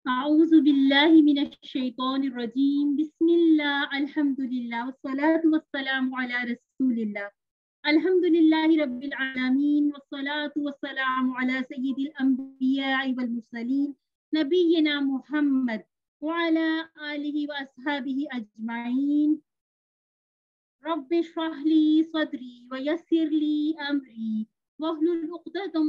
अऊज़ु बिल्लाहि मिनश्शैतानिर्रजीम बिस्मिल्लाह अल्हम्दुलिल्लाह वस्सलातु वस्सलामु अला रसूलिल्लाह अल्हम्दुलिल्लाहि रब्बिल आलमीन वस्सलातु वस्सलामु अला सय्यिदिल अंबिया'i वल मुरसलीन नबिय्यिना मुहम्मद व अला आलिहि व अस्हाबिहि अजमाइन रब्बि इश्रह ली सदरी व यस्सिर ली अमरी वहलुल उक़दतम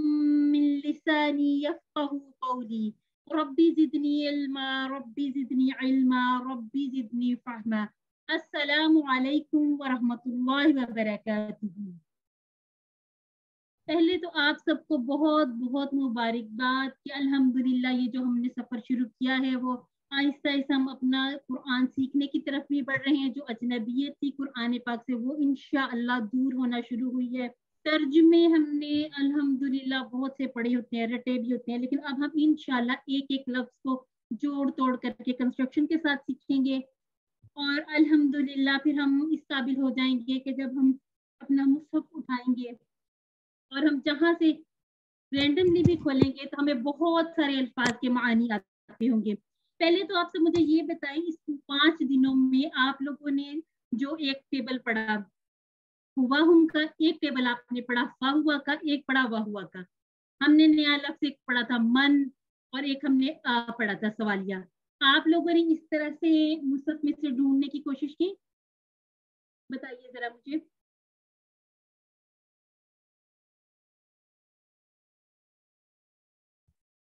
मिन लिसानी यफ़क़हू क़ौली रब्बी ज़िदनी इल्मा रब्बी ज़िदनी इल्मा रब्बी ज़िदनी फ़हमा। अस्सलामु अलैकुम व रहमतुल्लाहि व बरकातुहू। पहले तो आप सबको बहुत बहुत मुबारकबाद कि अल्हम्दुलिल्लाह ये जो हमने सफ़र शुरू किया है वो आहिस्ता आहिस्ता हम अपना कुरान सीखने की तरफ भी बढ़ रहे हैं। जो अजनबियत थी कुरान पाक से वो इंशाअल्लाह दूर होना शुरू हुई है। तर्जुमे हमने अल्हम्दुलिल्लाह बहुत से पढ़े होते हैं, रटे भी होते हैं, लेकिन अब हम इंशाअल्लाह एक एक लफ्ज को जोड़ तोड़ करके कंस्ट्रक्शन के साथ सीखेंगे और अल्हम्दुलिल्लाह फिर हम इस काबिल हो जाएंगे कि जब हम अपना मुसहफ उठाएंगे और हम जहाँ से रैंडमली भी खोलेंगे तो हमें बहुत सारे अल्फाज के मानी आते होंगे। पहले तो आप सब मुझे ये बताएं, इस 5 दिनों में आप लोगों ने जो एक टेबल पढ़ा, हुआ हुम का एक टेबल आपने पढ़ा, फा हुआ का एक पढ़ा, वाह हुआ का। हमने नया लफ्ज एक पढ़ा था मन और एक हमने पढ़ा था सवालिया। आप लोगों ने इस तरह से मुसहफ में से ढूंढने की कोशिश की? बताइए जरा मुझे।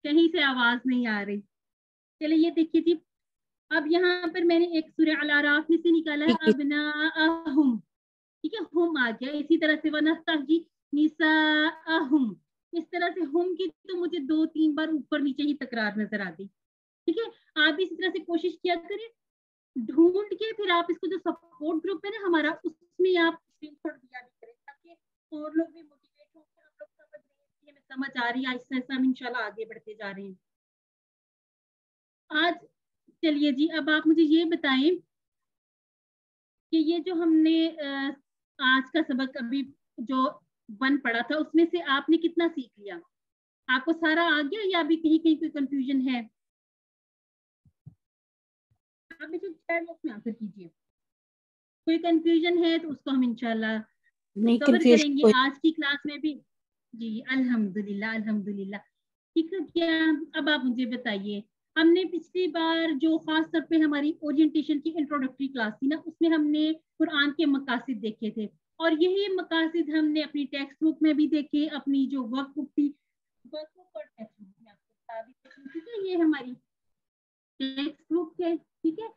कहीं से आवाज नहीं आ रही। चलिए ये देखिए जी, अब यहाँ पर मैंने एक सूरह अल आराफ में से निकाला है अबनाअहुम, ठीक है, हुम आ गया। इसी तरह से वनस्तहजी निसाअहुम, इस तरह से हुम की तो मुझे 2-3 बार ऊपर नीचे ही तकरार नजर आ गई। ठीक है, आप भी इसी तरह से कोशिश किया करें, ढूंढ के फिर आप इसको जो सपोर्ट ग्रुप है ना हमारा, उसमें आप स्क्रीनशॉट दिया भी करें ताकि और लोग भी मोटिवेट हो कि हम लोग समझ रहे हैं, हमें समझ आ रही है, आहिस्ता आहिस्ता हम इंशाल्लाह आगे बढ़ते जा रहे हैं। आज चलिए जी, अब आप मुझे ये बताएं कि ये जो हमने आज का सबक अभी जो 1 पढ़ा था उसमें से आपने कितना सीख लिया? आपको सारा आ गया या अभी कहीं कहीं कोई कंफ्यूजन है? आप मुझे चैट बॉक्स में आंसर कीजिए। कोई कंफ्यूजन है तो उसको हम इंशाल्लाह कवर करेंगे आज की क्लास में भी। जी अल्हम्दुलिल्लाह अल्हम्दुलिल्लाह। ठीक है क्या? अब आप मुझे बताइए, हमने पिछली बार जो खास तौर पे हमारी ओरिएंटेशन की इंट्रोडक्टरी क्लास थी ना, उसमें हमने कुरान के मकासिद देखे थे और यही मकासिद हमने अपनी टेक्स्ट बुक में भी देखे, अपनी जो वर्कबुक थी, वर्कबुक और टेक्स्ट बुक में आपको, ठीक है, ये हमारी टेक्स्ट बुक है, ठीक है,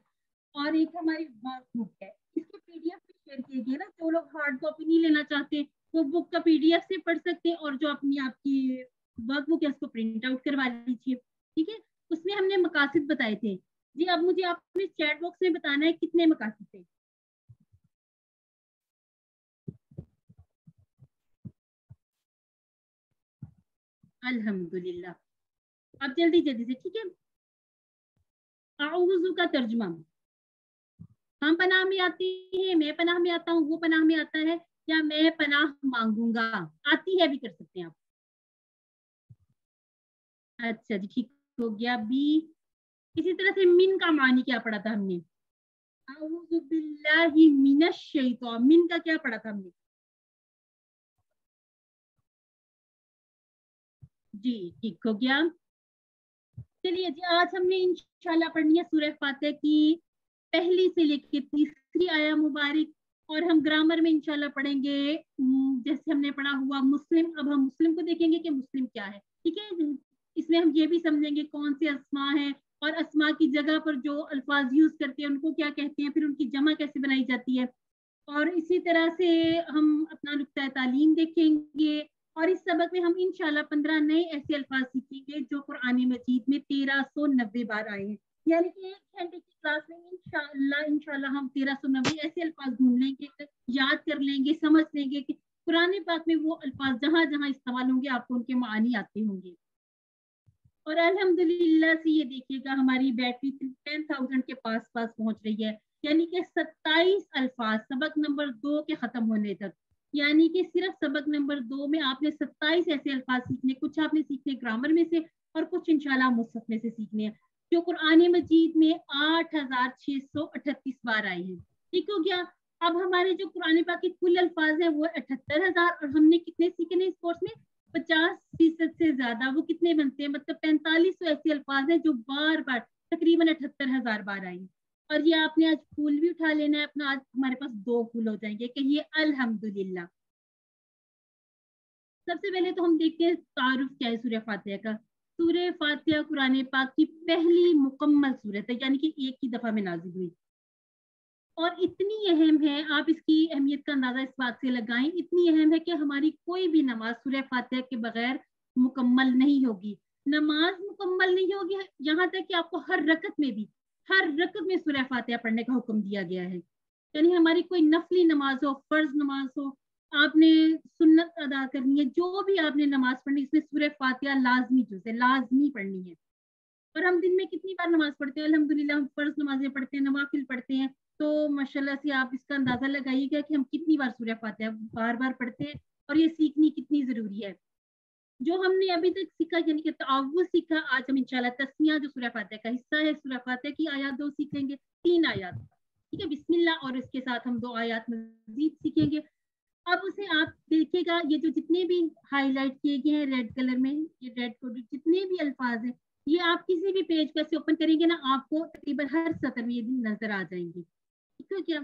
और एक हमारी वर्कबुक है। इसके पीडीएफ भी शेयर कीजिए ना, जो लोग हार्ड कॉपी नहीं लेना चाहते वो बुक का पीडीएफ से पढ़ सकते हैं और जो अपनी आपकी वर्कबुक है उसको प्रिंट आउट करवा लीजिए। ठीक है, उसमें हमने मकासिद बताए थे। जी अब मुझे आपने चैट बॉक्स में बताना है कितने मकासिद थे। अल्हम्दुलिल्लाह, अब जल्दी जल्दी से, ठीक है। आऊज़ु का तर्जुमा, हम पनाह में आते हैं, मैं पनाह में आता हूँ, वो पनाह में आता है, या मैं पनाह मांगूंगा, आती है भी कर सकते हैं आप। अच्छा जी ठीक हो गया। बी, इसी तरह से मिन का मानी क्या पढ़ा था हमने? आऊज़ु बिल्लाहि मिनश शैतान, मिन का क्या पढ़ा था हमने? जी ठीक हो गया। चलिए जी, आज हमने इंशाल्लाह पढ़नी है सूरह फातिहा की पहली से लेकर तीसरी आया मुबारक, और हम ग्रामर में इंशाल्लाह पढ़ेंगे जैसे हमने पढ़ा हुआ मुस्लिम। अब हम मुस्लिम को देखेंगे कि मुस्लिम क्या है, ठीक है। इसमें हम ये भी समझेंगे कौन से अस्मा है और अस्मा की जगह पर जो अल्फाज यूज करते हैं उनको क्या कहते हैं, फिर उनकी जमा कैसे बनाई जाती है। और इसी तरह से हम अपना नुक्ता तालीम देखेंगे और इस सबक में हम इंशाल्लाह 15 नए ऐसे अल्फाज सीखेंगे जो कुरान मजीद में 1390 बार आए हैं। यानी कि 1 घंटे की क्लास में इंशाल्लाह हम 1390 ऐसे अल्फाज ढूंढ लेंगे, याद कर लेंगे, समझ लेंगे कि कुरान पाक में वो अल्फाज जहां जहां इस्तेमाल होंगे आपको उनके मानी आते होंगे। और अल्हम्दुलिल्लाह से ये देखिएगा हमारी बैटरी 10,000 के पास पास पहुंच रही है, यानी कि 27 अल्फाज सबक नंबर 2 के खत्म होने तक। यानी कि सिर्फ सबक नंबर 2 में आपने 27 ऐसे अल्फाज सीखने, कुछ आपने सीखने ग्रामर में से और कुछ इंशाल्लाह मुसहफ में से सीखने हैं। जो कुरान मजीद में 8638 बार आए हैं। ठीक हो गया। अब हमारे जो कुरान पाक के कुल अल्फाज हैं वो 78,000 और हमने कितने सीखे हैं इस कोर्स में 50% से ज्यादा। वो कितने बनते हैं, मतलब 4500 ऐसे अल्फाज हैं जो बार बार तकरीबन 78,000 बार आए। और ये आपने आज फूल भी उठा लेना है अपना। आज हमारे पास 2 फूल हो जाएंगे। कहिए अल्हम्दुलिल्लाह। सबसे पहले तो हम देखते हैं तारुफ क्या है सूरह फातिहा का। सूरह फातिहा कुरान पाक की पहली मुकम्मल सूरत है, यानी कि एक ही दफा में नाजिल हुई और इतनी अहम है, आप इसकी अहमियत का अंदाजा इस बात से लगाएं, इतनी अहम है कि हमारी कोई भी नमाज सूरह फातिहा के बगैर मुकम्मल नहीं होगी। नमाज मुकम्मल नहीं होगी यहाँ तक कि आपको हर रकत में सूरह फातिहा पढ़ने का हुक्म दिया गया है। यानी हमारी कोई नफली नमाज हो, फर्ज नमाज हो, आपने सुन्नत अदा करनी है, जो भी आपने नमाज पढ़नी, इसमें सूरह फातिहा लाजमी जुज़ है, लाजमी पढ़नी है। और हम दिन में कितनी बार नमाज पढ़ते हैं? अल्हम्दुलिल्लाह हम फर्ज नमाजें पढ़ते हैं, नवाफिल पढ़ते हैं। तो माशाल्लाह से आप इसका अंदाजा लगाइएगा कि हम कितनी बार सूरह फातिहा बार बार पढ़ते हैं और ये सीखनी कितनी जरूरी है। जो हमने अभी तक सीखा यानी कि तआव्वुज़ सीखा, आज हम इंशाल्लाह तस्मिया जो सूरह फातिहा का हिस्सा है, सूरह फातिहा की आयत 2 सीखेंगे, 3 आयत, ठीक है, बिस्मिल्लाह, और इसके साथ हम 2 आयत मजीद सीखेंगे। अब उसे आप देखिएगा, ये जो जितने भी हाईलाइट किए गए हैं रेड कलर में, ये रेड कोडेड जितने भी अल्फाज हैं, ये आप किसी भी पेज पर से ओपन करेंगे ना, आपको तकरीबन हर सतर में ये नजर आ जाएंगे। ठीक है क्या?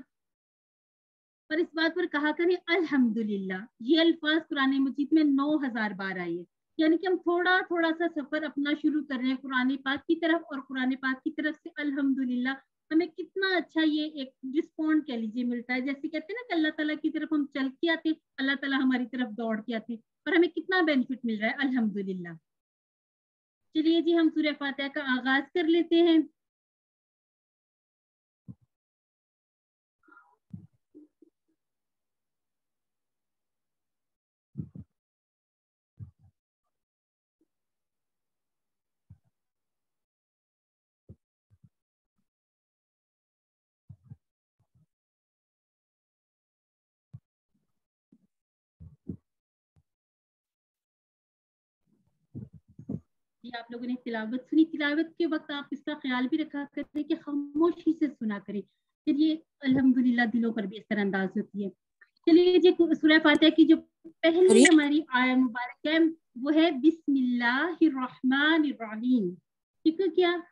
पर इस बात पर कहा करें अल्हम्दुलिल्लाह, ये अल्फाज कुरान मजीद में 9000 बार आए हैं। यानी कि हम थोड़ा थोड़ा सा सफर अपना शुरू कर रहे हैं कुरान पाक की तरफ, और कुरान पाक की तरफ से अल्हम्दुलिल्लाह हमें कितना अच्छा ये एक रिस्पॉन्ड कह लीजिए मिलता है। जैसे कहते हैं ना कि अल्लाह ताला की तरफ हम चल के आते हैं, अल्लाह ताला हमारी तरफ दौड़ के आते हैं, और हमें कितना बेनिफिट मिल रहा है अल्हम्दुलिल्लाह। चलिए जी, हम सूरह फातिहा का आगाज कर लेते हैं। जी, आप लोगों ने तिलावत सुनी। तिलावत के वक्त आप इसका ख्याल भी रखा करें कि खामोशी से सुना करें, फिर ये अल्हम्दुलिल्लाह दिलों पर भी इस तरह अंदाज होती है। चलिए जी, सूरह फातिहा की जो पहली हमारी आयत मुबारक है वो है बिस्मिल्लाहिर्रहमानिर्रहीम। ठीक है क्या?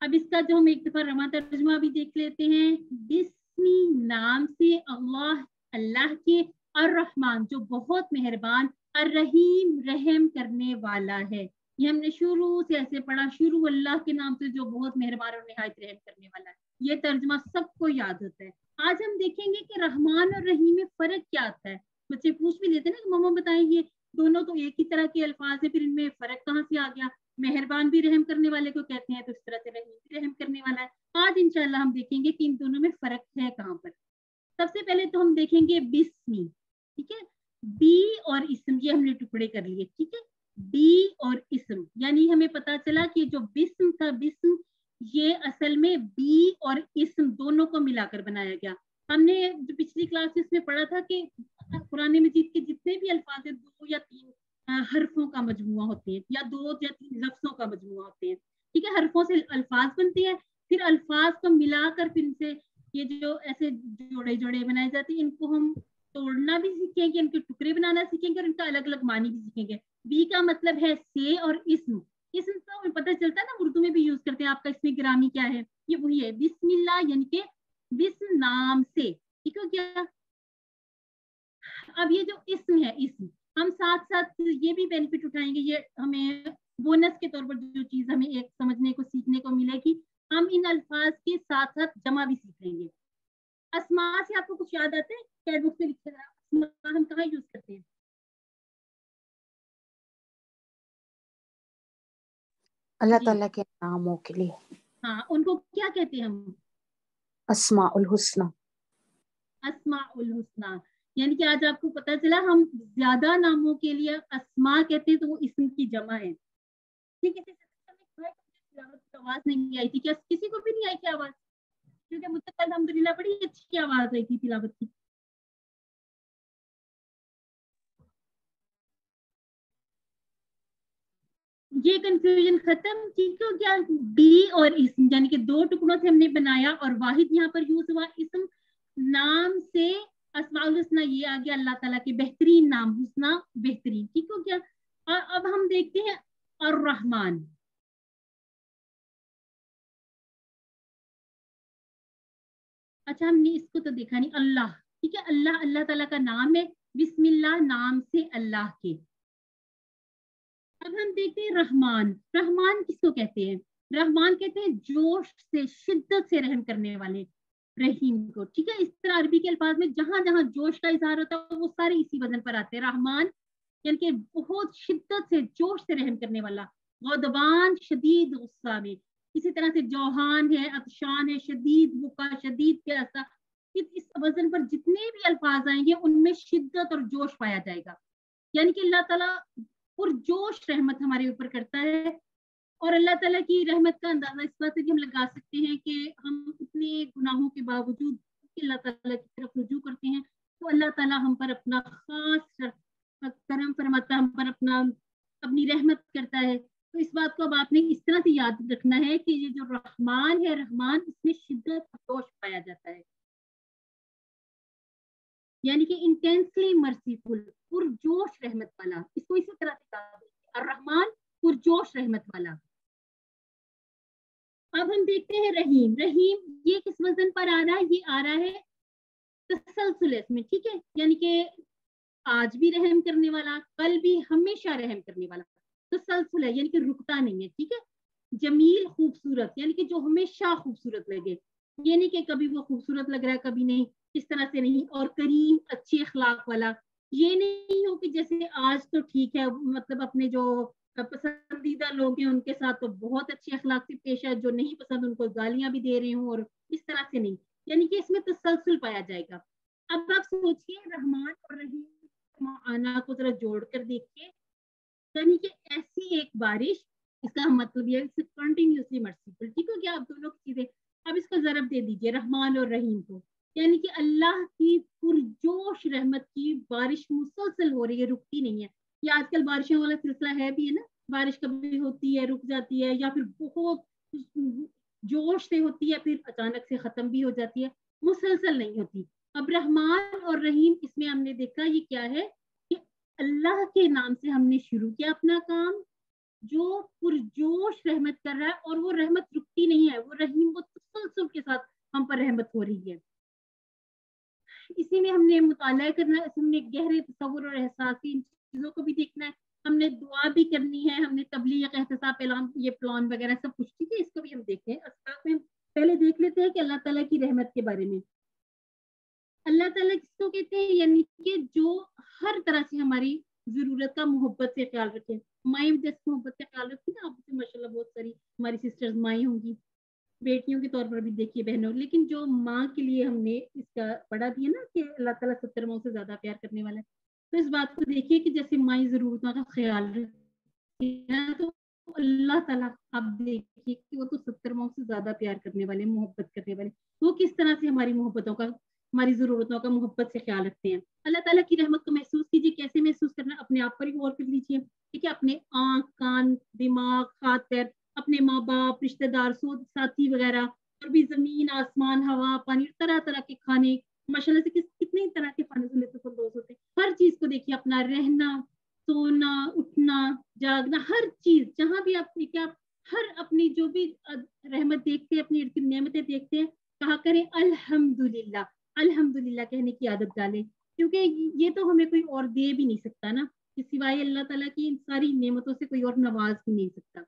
अब इसका जो हम एक दफा रमा तर्जुमा भी देख लेते हैं। बिस्मी नाम से अल्लाह, अल्लाह के, अर्रहमान जो बहुत मेहरबान, अर्रहीम रहम करने वाला है। ये हमने शुरू से ऐसे पढ़ा, शुरू अल्लाह के नाम से जो बहुत मेहरबान और निहायत रहम करने वाला है। ये तर्जुमा सबको याद होता है। आज हम देखेंगे कि रहमान और रहीम में फर्क क्या आता है। बच्चे पूछ भी लेते हैं ना कि मम्मा बताइए, दोनों तो एक ही तरह के अल्फाज है, फिर इनमें फर्क कहाँ से आ गया? मेहरबान भी रहम करने वाले को कहते हैं, तो इस तरह से रहीम भी रहम करने वाला है। आज इंशाल्लाह हम देखेंगे कि इन दोनों में फर्क है कहाँ पर। सबसे पहले तो हम देखेंगे बिस्मी। ठीक है, बी और इसम ये हमने टुकड़े कर लिए। ठीक है, बी और इसम, यानी हमें पता चला कि जो बिस्म था, बिस्म ये असल में बी और इसम दोनों को मिलाकर बनाया गया। हमने जो पिछली क्लासेस में पढ़ा था कि कुरान मजीद के जितने भी अल्फाज हैं 2 या 3 हरफों का मजमुआ होते हैं, या 2 या 3 लफ्जों का मजमुआ होते हैं। ठीक है, हरफों से अल्फाज बनते हैं, फिर अल्फाज को मिलाकर फिर से ये जो ऐसे जोड़े जोड़े बनाए जाते हैं, इनको हम तोड़ना भी सीखेंगे, इनके टुकड़े बनाना सीखेंगे और इनका अलग अलग मानी भी सीखेंगे। बी का मतलब है से, और इसम, इसम तो हमें पता चलता है ना, उर्दू में भी यूज करते हैं। आपका इसमें ग्रामी क्या है? ये वही है, बिस्मिल्लाह, यानी कि बिस्म नाम से। ठीक है क्या? अब ये जो इसम है, इसम हम साथ साथ ये भी बेनिफिट उठाएंगे, ये हमें बोनस के तौर पर जो चीज हमें एक समझने को सीखने को मिलेगी, हम इन अल्फाज के साथ साथ जमा भी सीख लेंगे। अस्मा से आपको कुछ याद आता है? चैट बुक में लिखे अस्मा हम कहाँ यूज करते हैं? अल्लाह ताला के नामों के लिए। हाँ, उनको क्या कहते हैं हम? अस्माउल हुस्ना। अस्माउल हुस्ना, यानी कि आज आपको पता चला हम ज्यादा नामों के लिए अस्मा कहते हैं, तो वो इसम की जमा है। ठीक है, आवाज नहीं आई थी क्या? किसी को भी नहीं आई थी आवाज? क्योंकि मुझे कल अल्हम्दुलिल्लाह बड़ी अच्छी आवाज आई थी तिलावत की। ये कंफ्यूजन खत्म, ठीक हो गया। डी और इसम यानी कि दो टुकड़ों से हमने बनाया और वाहिद यहाँ पर यूज हुआ। इसम नाम से अस्माउल हुस्ना ये आ गया, अल्लाह ताला के बेहतरीन नाम, हुस्ना बेहतरीन, ठीक हो गया। और अब हम देखते हैं और रहमान। अच्छा हमने इसको तो देखा नहीं, अल्लाह, ठीक है, अल्लाह अल्लाह ताला का नाम है, बिस्मिल्लाह नाम से अल्लाह के। अब हम देखते हैं रहमान। रहमान किसको कहते हैं? रहमान कहते हैं जोश से, शिद्दत से रहम करने वाले रहीम को, ठीक है। इस तरह अरबी के अल्फाज में जहां जहां जोश का इजहार होता है वो सारे इसी वजन पर आते हैं। रहमान यानी कि बहुत शिद्दत से, जोश से रहम करने वाला। गौदबान शदीद गुस्सा में। इसी तरह से जौहान है, अतशान है, शदीद भूखा, शदीद प्यासा। इस वजन पर जितने भी अल्फाज आएंगे उनमें शिद्दत और जोश पाया जाएगा। यानी कि अल्लाह ताला पुरजोश रहमत हमारे ऊपर करता है। और अल्लाह ताला की रहमत का अंदाजा इस बात से भी हम लगा सकते हैं कि हम इतने गुनाहों के बावजूद अल्लाह ताला की तरफ रुजू करते हैं तो अल्लाह ताला हम पर अपना खास करम फरमाता, हम पर अपनी रहमत करता है। तो इस बात को अब आपने इस तरह से याद रखना है कि ये जो रहमान है, रहमान, इसमें शिद्दत और जोश पाया जाता है, यानी कि इंटेंसली मर्सीफुल, पुरजोश रहमत वाला। इसको इसी तरह से कहा और रहमान पुरजोश रहमत वाला। अब हम देखते हैं रहीम। रहीम ये किस वजन पर आ रहा है? ये आ रहा है तसलसल में, ठीक है, यानी कि आज भी रहम करने वाला, कल भी, हमेशा रहम करने वाला। तसलसल है यानी कि रुकता नहीं है, ठीक है। जमील खूबसूरत यानी कि जो हमेशा खूबसूरत लगे, ये नहीं कि कभी वो खूबसूरत लग रहा है कभी नहीं, इस तरह से नहीं। और करीम अच्छे अखलाक वाला, ये नहीं हो कि जैसे आज तो ठीक है, मतलब अपने जो पसंदीदा लोग हैं उनके साथ तो बहुत अच्छे अखलाक से पेश है, जो नहीं पसंद उनको गालियां भी दे रहे हूँ, और इस तरह से नहीं, यानी कि इसमें तसलसल पाया जाएगा। अब आप सोचिए रहमान और रहीम आना को जरा जोड़कर देखिए, यानी कि ऐसी एक बारिश, इसका मतलब ये है कंटिन्यूसली मर्सीफुल, ठीक हो गया। आप दोनों की चीजें, अब इसको जरब दे दीजिए रहमान और रहीम को, यानी कि अल्लाह की पुरजोश रहमत की बारिश मुसलसल हो रही है, रुकती नहीं है। ये आजकल बारिशों वाला सिलसिला है भी है ना, बारिश कभी होती है रुक जाती है, या फिर बहुत जोश से होती है फिर अचानक से खत्म भी हो जाती है, मुसलसल नहीं होती। अब रहमान और रहीम इसमें हमने देखा ये क्या है कि अल्लाह के नाम से हमने शुरू किया अपना काम, जो पुरजोश रहमत कर रहा है, और वो रहमत रुकती नहीं है, वो रहीम वो तसलसल के साथ हम पर रहमत हो रही है। इसी में हमने मुताला करना है, हमने गहरे तसव्वुर और एहसास इन चीजों को भी देखना है, हमने दुआ भी करनी है, हमने तबलीग, एहतसाब, ऐलान, ये प्लान वगैरह सब कुछ, ठीक है, इसको भी हम देखते हैं। साथ में पहले देख लेते हैं कि अल्लाह ताला की रहमत के बारे में। अल्लाह ताला किसको कहते हैं? यानी कि जो हर तरह से हमारी जरूरत का मोहब्बत से ख्याल रखे। माई जैसे मोहब्बत से ख्याल रखी ना, आपसे माशाल्लाह बहुत सारी हमारी सिस्टर्स माई होंगी, बेटियों के तौर पर भी देखिए बहनों, लेकिन जो माँ के लिए हमने इसका पढ़ा दिया ना कि अल्लाह ताला 70 माओं से ज्यादा प्यार करने वाला है, तो इस बात को देखिए कि जैसे माई जरूरतों का ख्याल रखती है, तो अल्लाह ताला आप देखिए कि वो तो 70 माओं से ज्यादा प्यार करने वाले, मोहब्बत करने वाले, वो किस तरह से हमारी मोहब्बतों का, हमारी जरूरतों का मोहब्बत से ख्याल रखते हैं। अल्लाह ताला की रहमत को महसूस कीजिए। कैसे महसूस करना? अपने आप पर ही गौर कर लीजिए, ठीक है, अपने आंख, कान, दिमाग, हाथ पैर, अपने माँ बाप, रिश्तेदार, साथी वगैरह, और भी जमीन, आसमान, हवा, पानी, तरह तरह के खाने, माशाल्लाह से कितने तरह के खाने से लुत्फानंदोज होते हैं। हर चीज को देखिए, अपना रहना, सोना, उठना, जागना, हर चीज जहां भी आप देखिए, आप हर अपनी जो भी रहमत देखते हैं, अपनी इर्द गिर्द नेमतें देखते हैं, कहा करें अल्हम्दुलिल्लाह, अल्हम्दुलिल्लाह कहने की आदत डालें, क्योंकि ये तो हमें कोई और दे भी नहीं सकता ना, कि सिवाय अल्लाह ताला की इन सारी नेमतों से कोई और नवाज भी नहीं सकता।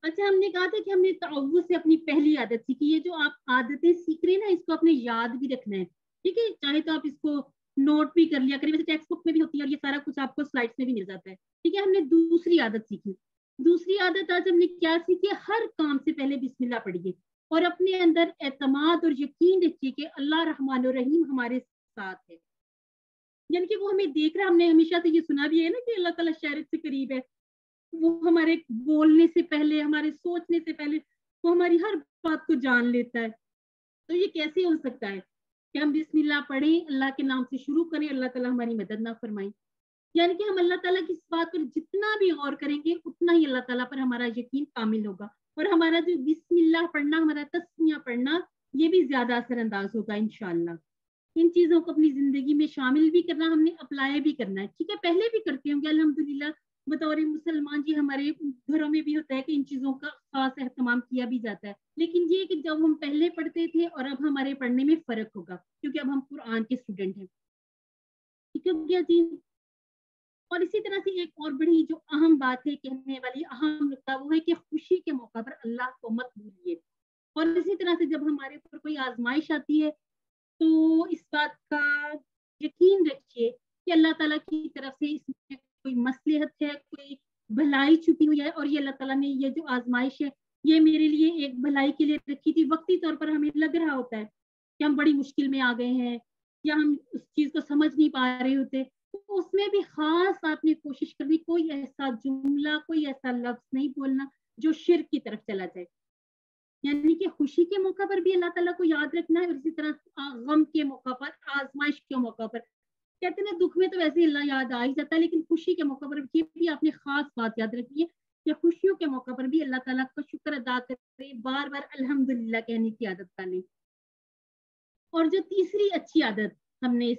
अच्छा हमने कहा था कि हमने तअव्वुज़ से अपनी पहली आदत सीखी। ये जो आप आदतें सीख रहे हैं ना, इसको अपने याद भी रखना है, ठीक है, चाहे तो आप इसको नोट भी कर लिया करें, वैसे टेक्स्ट बुक में भी होती है और ये सारा कुछ आपको स्लाइड्स में भी मिल जाता है, ठीक है। हमने दूसरी आदत सीखी। दूसरी आदत आज हमने क्या सीखी? हर काम से पहले बिस्मिल्लाह पढ़िए और अपने अंदर एतमाद और यकीन रखिए कि अल्लाह रहमान और रहीम हमारे साथ है, यानी कि वो हमें देख रहा है। हमने हमेशा से ये सुना भी है ना कि अल्लाह ताला शायद से करीब है, वो हमारे बोलने से पहले, हमारे सोचने से पहले वो हमारी हर बात को जान लेता है। तो ये कैसे हो सकता है कि हम बिस्मिल्लाह पढ़ें, अल्लाह के नाम से शुरू करें, अल्लाह ताला हमारी मदद ना फरमाए। यानी कि हम अल्लाह ताला की इस बात पर जितना भी गौर करेंगे उतना ही अल्लाह ताला पर हमारा यकीन कामिल होगा, और हमारा जो बिस्मिल्लाह पढ़ना, हमारा तस्मिया पढ़ना, ये भी ज्यादा असरअंदाज होगा इंशाअल्लाह। इन चीजों को अपनी जिंदगी में शामिल भी करना, हमने अप्लाई भी करना है, ठीक है। पहले भी करते होंगे अल्हम्दुलिल्लाह, बतौर मुसलमान जी हमारे घरों में भी होता है कि इन चीजों का खास एहतमाम किया भी जाता है, लेकिन ये कि जब हम पहले पढ़ते थे और अब हमारे पढ़ने में फर्क होगा, क्योंकि अब हम कुरान के स्टूडेंट हैं, ठीक है भैया जी। और इसी तरह से एक और बड़ी जो अहम बात है, कहने वाली अहम नुकता, वो है कि खुशी के मौका पर अल्लाह को मत भूलिए। और इसी तरह से जब हमारे ऊपर कोई आजमाइश आती है तो इस बात का यकीन रखिए कि अल्लाह ताला की तरफ से इसमें कोई मसलहत है, कोई भलाई छुपी हुई है, और ये अल्लाह ताला ने ये जो आजमाइश है ये मेरे लिए एक भलाई के लिए रखी थी। वक्ती तौर पर हमें लग रहा होता है कि हम बड़ी मुश्किल में आ गए हैं या हम उस चीज को समझ नहीं पा रहे होते, तो उसमें भी खास आपने कोशिश करनी, कोई ऐसा जुमला, कोई ऐसा लफ्ज नहीं बोलना जो शिर्क की तरफ चला जाए। यानी कि खुशी के मौका पर भी अल्लाह ताला को याद रखना है, और इसी तरह गम के मौका पर, आजमाइश के मौका पर, कहते हैं ना दुख में तो वैसे ही अल्लाह याद आ ही जाता है, लेकिन खुशी के मौका पर ये भी आपने खास बात याद रखनी है कि खुशियों के मौका पर भी अल्लाह ताला का शुक्र अदा करें, बार बार अल्हम्दुलिल्लाह कहने की आदत डालें। और जो तीसरी अच्छी आदत हमने इस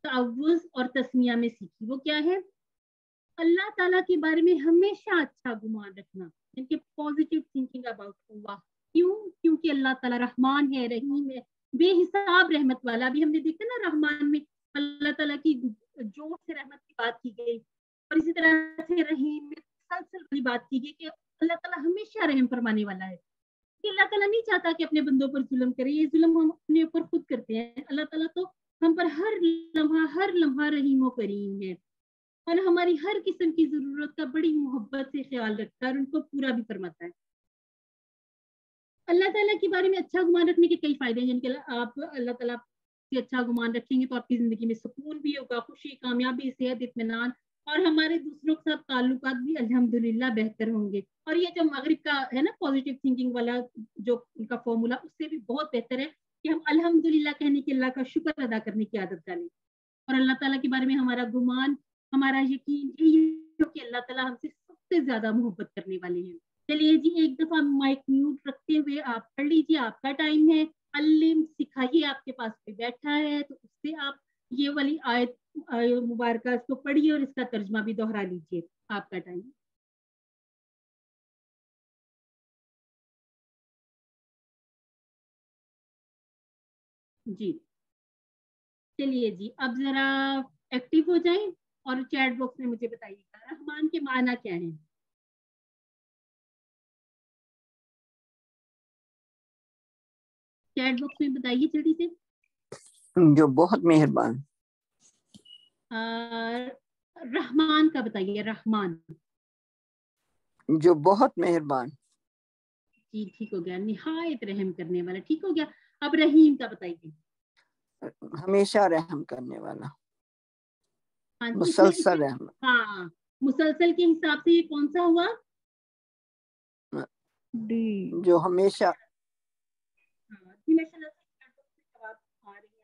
तअव्वुज़ और तस्मिया में सीखी, वो क्या है? अल्लाह ताला के बारे में हमेशा अच्छा गुमान रखना, इनके पॉजिटिव थिंकिंग अबाउट अल्लाह। क्यों? क्योंकि अल्लाह ताला रहमान है, रहीम है, बेहिसाब रहमत वाला। भी हमने देखा ना रहमान में अल्लाह ताला की जोर से रहमत की बात की गई, और इसी तरह से रहीम में मुसलसल वाली बात की गई कि अल्लाह ताला हमेशा रहम फरमाने वाला है। कि अल्लाह ताला नहीं चाहता कि अपने बंदों पर जुल्म करे, ये जुल्म हम अपने ऊपर खुद करते हैं। अल्लाह ताला तो हम पर हर लम्हा रहीम व करीम है, और हमारी हर किस्म की जरूरत का बड़ी मोहब्बत से ख्याल रखता है और उनको पूरा भी फरमाता है। अल्लाह ताला के बारे में अच्छा गुमान रखने के कई फायदे हैं, जिनके आप अल्लाह ताला से अच्छा गुमान रखेंगे तो आपकी जिंदगी में सुकून भी होगा, खुशी, कामयाबी, सेहत, इत्मीनान, और हमारे दूसरों के साथ ताल्लुकात भी अल्हम्दुलिल्लाह बेहतर होंगे। और ये जो मगरिब का है ना पॉजिटिव थिंकिंग वाला जो उनका फॉर्मूला, उससे भी बहुत बेहतर है कि हम अल्हम्दुलिल्लाह कहने की, अल्लाह का शुक्र अदा करने की आदत डालें, और अल्लाह ताला के बारे में हमारा गुमान, हमारा यकीन यही हो कि अल्लाह ताला हमसे सबसे ज्यादा मोहब्बत करने वाले हैं। चलिए जी, एक दफा माइक म्यूट रखते हुए आप पढ़ लीजिए, आपका टाइम है। अल्लिम सिखाइए, आपके पास कोई बैठा है तो उससे आप ये वाली आयत मुबारक इसको पढ़िए और इसका तर्जमा भी दोहरा लीजिए। आपका टाइम। जी चलिए जी, अब जरा एक्टिव हो जाएं और चैट बॉक्स में मुझे बताइएगा रहमान के माना क्या है। चैट बॉक्स में बताइए जल्दी से। जो बहुत मेहरबान। रहमान का बताइए, रहमान। जो बहुत मेहरबान। जी ठीक हो गया, निहायत रहम करने वाला, ठीक हो गया। अब रहीम का बताइए। हमेशा रहम करने वाला, हाँ मुसलसल रहम। हाँ, मुसलसल के हिसाब से ये कौन सा हुआ? डी। जो हमेशा। हाँ जी, माशाल्लाह से जवाब आ रही है।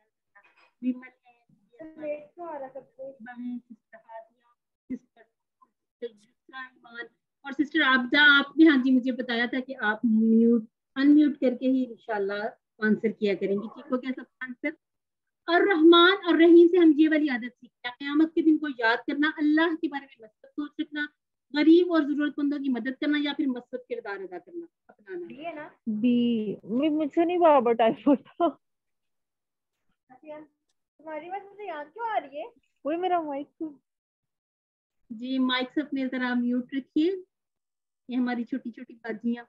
विमल है, और सिस्टर आबदा, आपने हाँ जी मुझे बताया था कि आप म्यूट अनम्यूट करके ही इंशाल्लाह आंसर किया करेंगी, ठीक हो गया सबका आंसर। और रहमान और रहीम से हम ये वाली आदत सीखते हैं, क़यामत के दिन को याद करना, अल्लाह के बारे में मसबत सोच रखना, गरीब और जरूरतमंदों की मदद करना, या फिर मसबत किरदार अदा करना अपनाना। ना बी मुझसे नहीं बराबर टाइप होता। तुम्हारी बात मुझे याद क्यों आ रही है? वही मेरा माइक। जी माइक से अपने जरा म्यूट रखिए। ये हमारी छोटी छोटी बाजियां।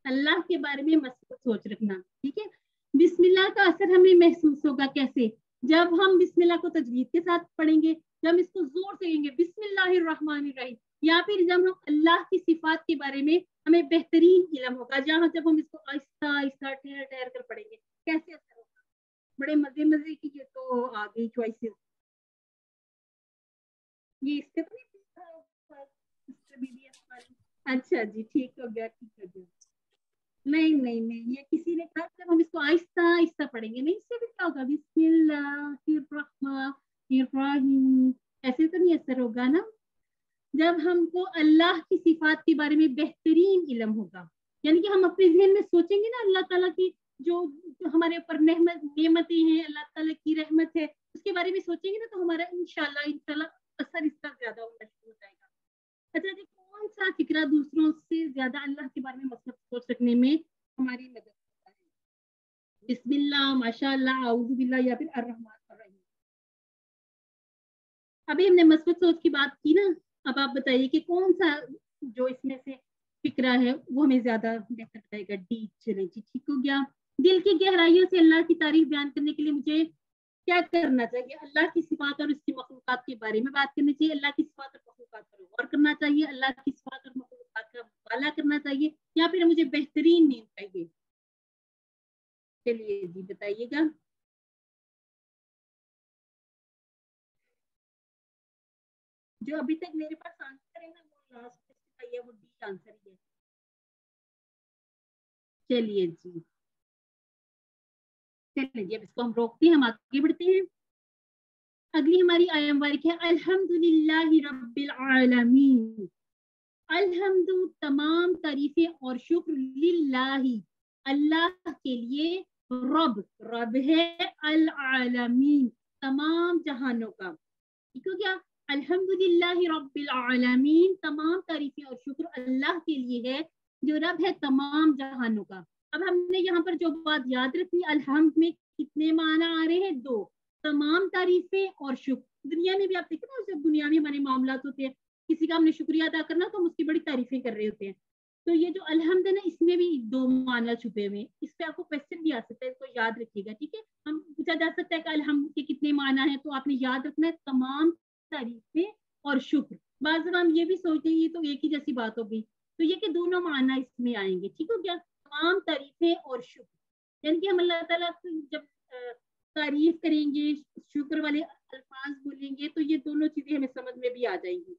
अल्लाह के बारे में मसबत सोच रखना, ठीक है। बिस्मिल्लाह का असर हमें महसूस होगा कैसे? जब हम बिस्मिल्लाह को तजवीद के साथ पढ़ेंगे, जब हम इसको जोर से कहेंगे बिस्मिल्लाहिर्रहमानिर्रहीम, या फिर जब हम अल्लाह की सिफात के बारे में हमें बेहतरीन इल्म होगा, जहाँ जब हम इसको आहिस्ता आहिस्ता ठहर ठहर कर पढ़ेंगे कैसे असर होगा। बड़े मजे मजे की ये तो आ गई चॉइसेस। ये इसके तो नहीं। अच्छा जी, ठीक हो गया, ठीक हो गया। नहीं नहीं नहीं, ये किसी ने कहा जब हम इसको आहिस्ता आहिस्ता पढ़ेंगे, नहीं इससे भी क्या होगा, बिस्मिल्लाहिर्रहमानिर्रहीम ऐसे तो नहीं असर होगा ना, जब हमको अल्लाह की सिफात के बारे में बेहतरीन इल्म होगा, यानी कि हम अपने जहन में सोचेंगे ना अल्लाह ताला की जो हमारे ऊपर नेमतें हैं, अल्लाह ताला की रहमत है, उसके बारे में सोचेंगे ना, तो हमारा इंशाल्लाह असर इसका ज्यादा होना शुरू हो जाएगा। अच्छा जी, कौन सा फिक्रा दूसरों से ज्यादा अल्लाह के बारे में मतलब सोच सकने में हमारी मदद करता है? बिस्मिल्लाह, माशाअल्लाह, आऊज़ु बिल्लाह या फिर अर्रहमान अर्रहीम। अभी हमने मस्बत सोच की बात की ना, अब आप बताइए कि कौन सा जो इसमें से फिक्रा है वो हमें ज्यादा बेहतर रहेगा। डी, चले जी, ठीक हो गया। दिल की गहराइयों से अल्लाह की तारीफ बयान करने के लिए मुझे क्या करना चाहिए? अल्लाह की सिफात और उसकी मखलूकात के बारे में बात करनी चाहिए, अल्लाह की सिफात और मखलूकात पर गौर करना चाहिए, अल्लाह की सिफात और मखलूकात का मुताला करना चाहिए, या फिर मुझे बेहतरीन नींद चाहिए? चलिए जी बताइएगा। जो अभी तक मेरे पास आंसर है ना, वो लास्ट का ये वो डी आंसर ही है। चलिए जी, चलिए जी, अब इसको हम रोकते हैं, हम आगे बढ़ते हैं। अगली हमारी आयत मुबारक है अल्हम्दुलिल्लाहि रब्बिल आलमीन। अल्हम्दु तमाम तारीफें और शुक्र, लिल्लाही अल्लाह के लिए, रब रब है, अल आलमीन तमाम जहानों का। ठीक हो गया? अल्हम्दुलिल्लाहि रब्बिल आलमीन, तमाम तारीफें और शुक्र अल्लाह के लिए है जो रब है तमाम जहानों का। अब हमने यहाँ पर जो बात याद रखी, अल्हम्द में कितने माना आ रहे हैं? दो, तमाम तारीफें और शुक्र। दुनिया में भी आप देखते ना, जब दुनिया में हमारे मामलात होते हैं, किसी का हमने शुक्रिया अदा करना तो हम उसकी बड़ी तारीफें कर रहे होते हैं। तो ये जो अल्हम्द है ना, इसमें भी दो माना छुपे हुए हैं। इस पे आपको क्वेश्चन भी आ सकता है, इसको याद रखिएगा। ठीक है, हम पूछा जा सकता है कि अल्हम्द के कितने माना है, तो आपने याद रखना है तमाम तारीफें और शुक्र। बाज़ हम ये भी सोचते हैं ये तो एक ही जैसी बात हो गई, तो ये कि दोनों माना इसमें आएंगे। ठीक हो गया? तमाम तारीफें और शुक्र, यानी कि हम अल्लाह ताला की जब तारीफ करेंगे, शुक्र वाले अल्फाज बोलेंगे, तो ये दोनों चीजें हमें समझ में भी आ जाएंगी।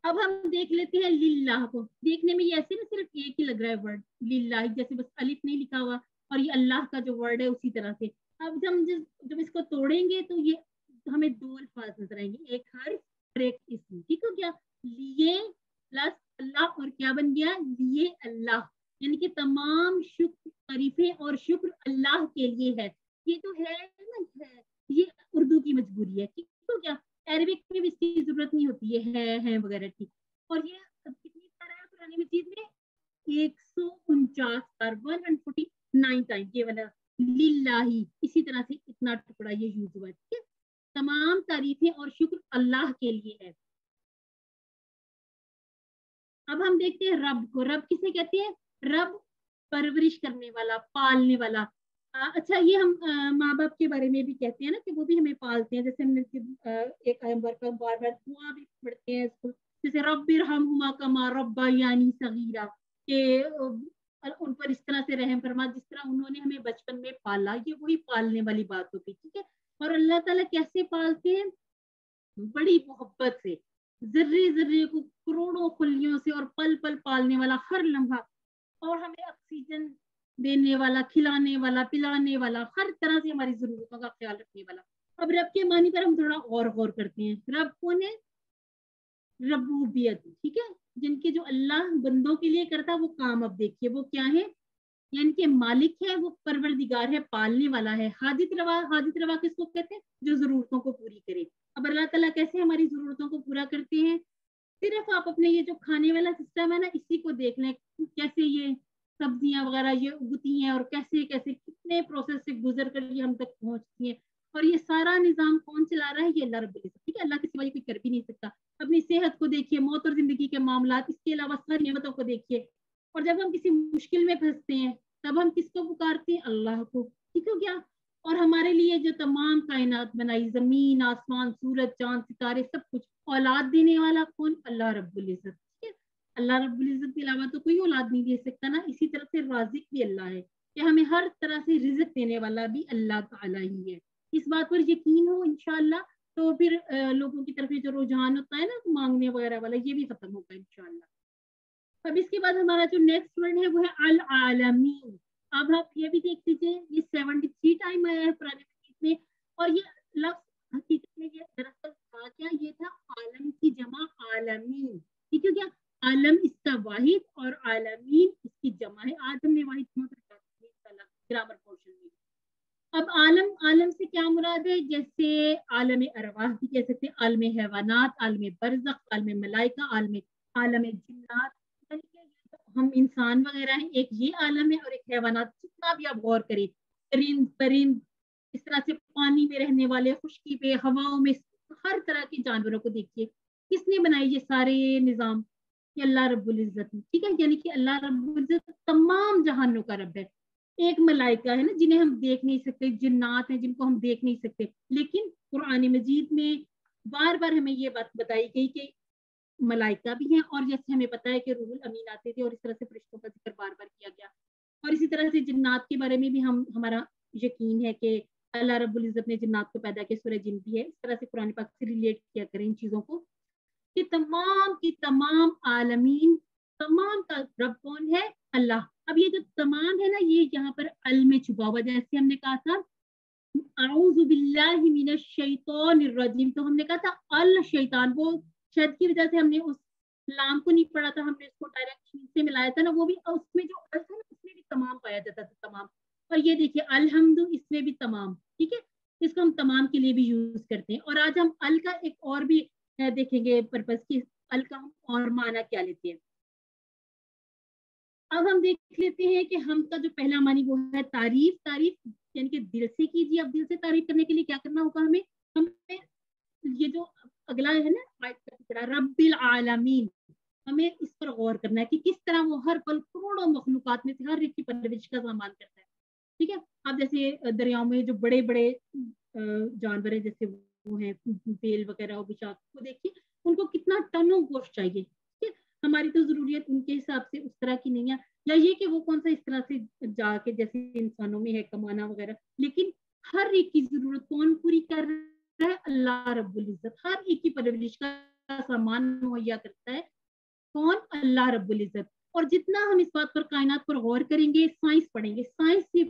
अब हम देख लेते हैं लिल्लाह को। देखने में ये ऐसे ना सिर्फ एक ही लग रहा है वर्ड लिल्लाह, जैसे बस अलिफ नहीं लिखा हुआ और ये अल्लाह का जो वर्ड है उसी तरह से। अब जब इसको तोड़ेंगे तो ये हमें दो अल्फाज नजर आएंगे, एक हर्फ और एक इसम। ठीक हो गया? लिए प्लस अल्लाह और क्या बन गया? लिए अल्लाह, यानी कि तमाम शुक्र तारीफें और शुक्र अल्लाह के लिए है। ये तो है ना, ये उर्दू की मजबूरी है। ठीक हो गया? अरबिक में भी इसकी जरूरत नहीं होती है वगैरह की। और ये कितनी बार है पुरानी मजीद में? 149 बार, 149 टाइम ये वाला लिल्लाही, इसी तरह से इतना टुकड़ा ये यूज हुआ। ठीक है? तमाम तारीफें और शुक्र अल्लाह के लिए है। अब हम देखते हैं रब को। रब किसे कहते हैं? रब परवरिश करने वाला, पालने वाला। अच्छा, ये हम माँ बाप के बारे में भी कहते हैं ना कि वो भी हमें पालते हैं। जैसे हमने एक बार बार दुआ भी पढ़ते हैं इसको, जैसे रब्बिरहमहुमा कमा रब्बायानी सगीरा, कि उन पर इस तरह से रहम फरमा जिस तरह उन्होंने हमें बचपन में पाला। ये वही पालने वाली बात होती। ठीक है? और अल्लाह ताला कैसे पालते हैं? बड़ी मोहब्बत से, जर्रे जर्रे को करोड़ों खुलियों से और पल पल पालने वाला, हर लम्हा, और हमें ऑक्सीजन देने वाला, खिलाने वाला, पिलाने वाला, हर तरह से हमारी जरूरतों का ख्याल रखने वाला। अब रब के मानी पर हम थोड़ा और गौर करते हैं। रब कौन है? रब्बूबियत। ठीक है? जिनके जो अल्लाह बंदों के लिए करता वो काम, अब देखिए वो क्या है, यानी कि मालिक है, वो परवरदिगार है, पालने वाला है। हाजित रवा, हाजित रवा किसको कहते हैं? जो जरूरतों को पूरी करे। अब अल्लाह ताला कैसे हमारी जरूरतों को पूरा करते हैं? सिर्फ आप अपने ये जो खाने वाला सिस्टम है ना, इसी को देख लें, कैसे ये सब्जियां वगैरह ये उगती हैं और कैसे कैसे कितने प्रोसेस से गुजर कर ये हम तक पहुंचती हैं। और ये सारा निजाम कौन चला रहा है? ये अल्लाह रब्बुल इज्जत। ठीक है? अल्लाह के सिवा कोई कर भी नहीं सकता। अपनी सेहत को देखिए, मौत और जिंदगी के मामला, इसके अलावा सारी नेमतों को देखिए। और जब हम किसी मुश्किल में फंसते हैं तब हम किसको पुकारते हैं? अल्लाह को। ठीक हो गया? और हमारे लिए जो तमाम कायनात बनाई, जमीन आसमान सूरज चांद सितारे सब कुछ, औलाद देने वाला कौन? अल्लाह रब्बुल इज्जत। ठीक है? अल्लाह रब्बुल इज्जत के अलावा तो कोई औलाद नहीं दे सकता ना। इसी तरह से राजिक भी अल्लाह है, कि हमें हर तरह से रिज़्क देने वाला भी अल्लाह ताला ही है। इस बात पर यकीन हो इंशाअल्लाह, तो फिर लोगों की तरफ जो रुझान होता है ना मांगने वगैरह वाला, ये भी खत्म होगा इंशाअल्लाह। अब इसके बाद हमारा जो नेक्स्ट वर्ड है वो है अल आलमीन। अब आप ये भी देख लीजिए, ये 73 टाइम आया है पुराने मजीद में, और ये लफ्ज हकीकत में ये दरअसल था क्या, ये था आलम की जमा आलमीन, ठीक है क्या, आलम इसका वाहिद और आलमीन इसकी जमा है। आज हमने वाहिद ग्रामर पोर्शन में। अब आलम, आलम से क्या मुराद है, जैसे आलम अरवाह भी कह सकते हैं, आलम हैवानात, आलम बरज़ख, आलम मलाइका, आलम जिन्नात, हम इंसान वगैरह हैं, एक ये आलम है, और एक हैवानात। जितना भी आप गौर करें, परिंद परिंद, इस तरह से पानी में रहने वाले, खुश्की पे, हवाओं में, हर तरह के जानवरों को देखिए। किसने बनाई ये सारे निजाम? ये अल्लाह रब्बुल इज्जत, ठीक है, यानी कि अल्लाह रब्बुल इज्जत तमाम जहानों का रब है। एक मलाइका है ना जिन्हें हम देख नहीं सकते, जिन्नात हैं जिनको हम देख नहीं सकते, लेकिन कुरान मजीद में बार बार हमें ये बात बताई गई कि मलाइका भी हैं, और जैसे हमें पता है कि रूहुल अमीन आते थे, और इस तरह से फरिश्तों का जिक्र बार बार किया गया। और इसी तरह से जिन्नात के बारे में भी हमारा यकीन है कि अल्लाह रब्बुल इज्जत ने जिन्नात को पैदा किया, सूरह जिन भी है। इस तरह से कुरान पाक से रिलेट किया करें इन चीजों को कि तमाम की तमाम आलमीन, तमाम का रब कौन है? अल्लाह। अब ये जो तमाम है ना, ये यहाँ पर अल में छुपा हुआ, जैसे हमने कहा था आऊज़ु बिल्लाहि मिनश शैतानिर रजीम, तो हमने कहा था अल शैतान, वो शद की वजह से हमने उस लाम को नहीं पढ़ा था, हमने इसको डायरेक्ट से मिलाया था ना, वो भी उसमें जो अल था ना, उसमें भी तमाम पाया जाता था, तमाम। और ये देखिए अलहम्दु, इसमें भी तमाम, ठीक है, इसको हम तमाम के लिए भी यूज करते हैं। और आज हम अल का एक और भी देखेंगे पर्पस की, अल का हम और माना क्या लेते हैं। अब हम देख लेते हैं कि हम का जो पहला मानी वो है तारीफ। तारीफ यानी कि दिल से कीजिए। अब दिल से तारीफ करने के लिए क्या करना होगा हमें? हमें ये जो अगला है ना आयत का टुकड़ा, रब्बिल आलमीन, हमें इस पर गौर करना है कि किस तरह वो हर पल करोड़ों मखलूकात में से हर एक की परवरिश का सामान करता है, ठीक है। अब जैसे दरियाओं में जो बड़े बड़े जानवर है, जैसे वो हैं बेल वगैरह और बिशाक, वो देखिए उनको कितना टनों गोश्त चाहिए, ठीक है। हमारी तो जरूरियत उनके हिसाब से उस तरह की नहीं है, या ये कि वो कौन सा इस तरह से जाके जैसे इंसानों में है कमाना वगैरह, लेकिन हर एक की जरूरत कौन पूरी कर रहा है? अल्लाह रब्बुल इज्जत। हर एक की परवरिश का सामान मुहैया करता है कौन? अल्लाह रब्बुल इज्जत। और जितना हम इस बात पर, कायनात पर गौर करेंगे, साइंस पढ़ेंगे, साइंस से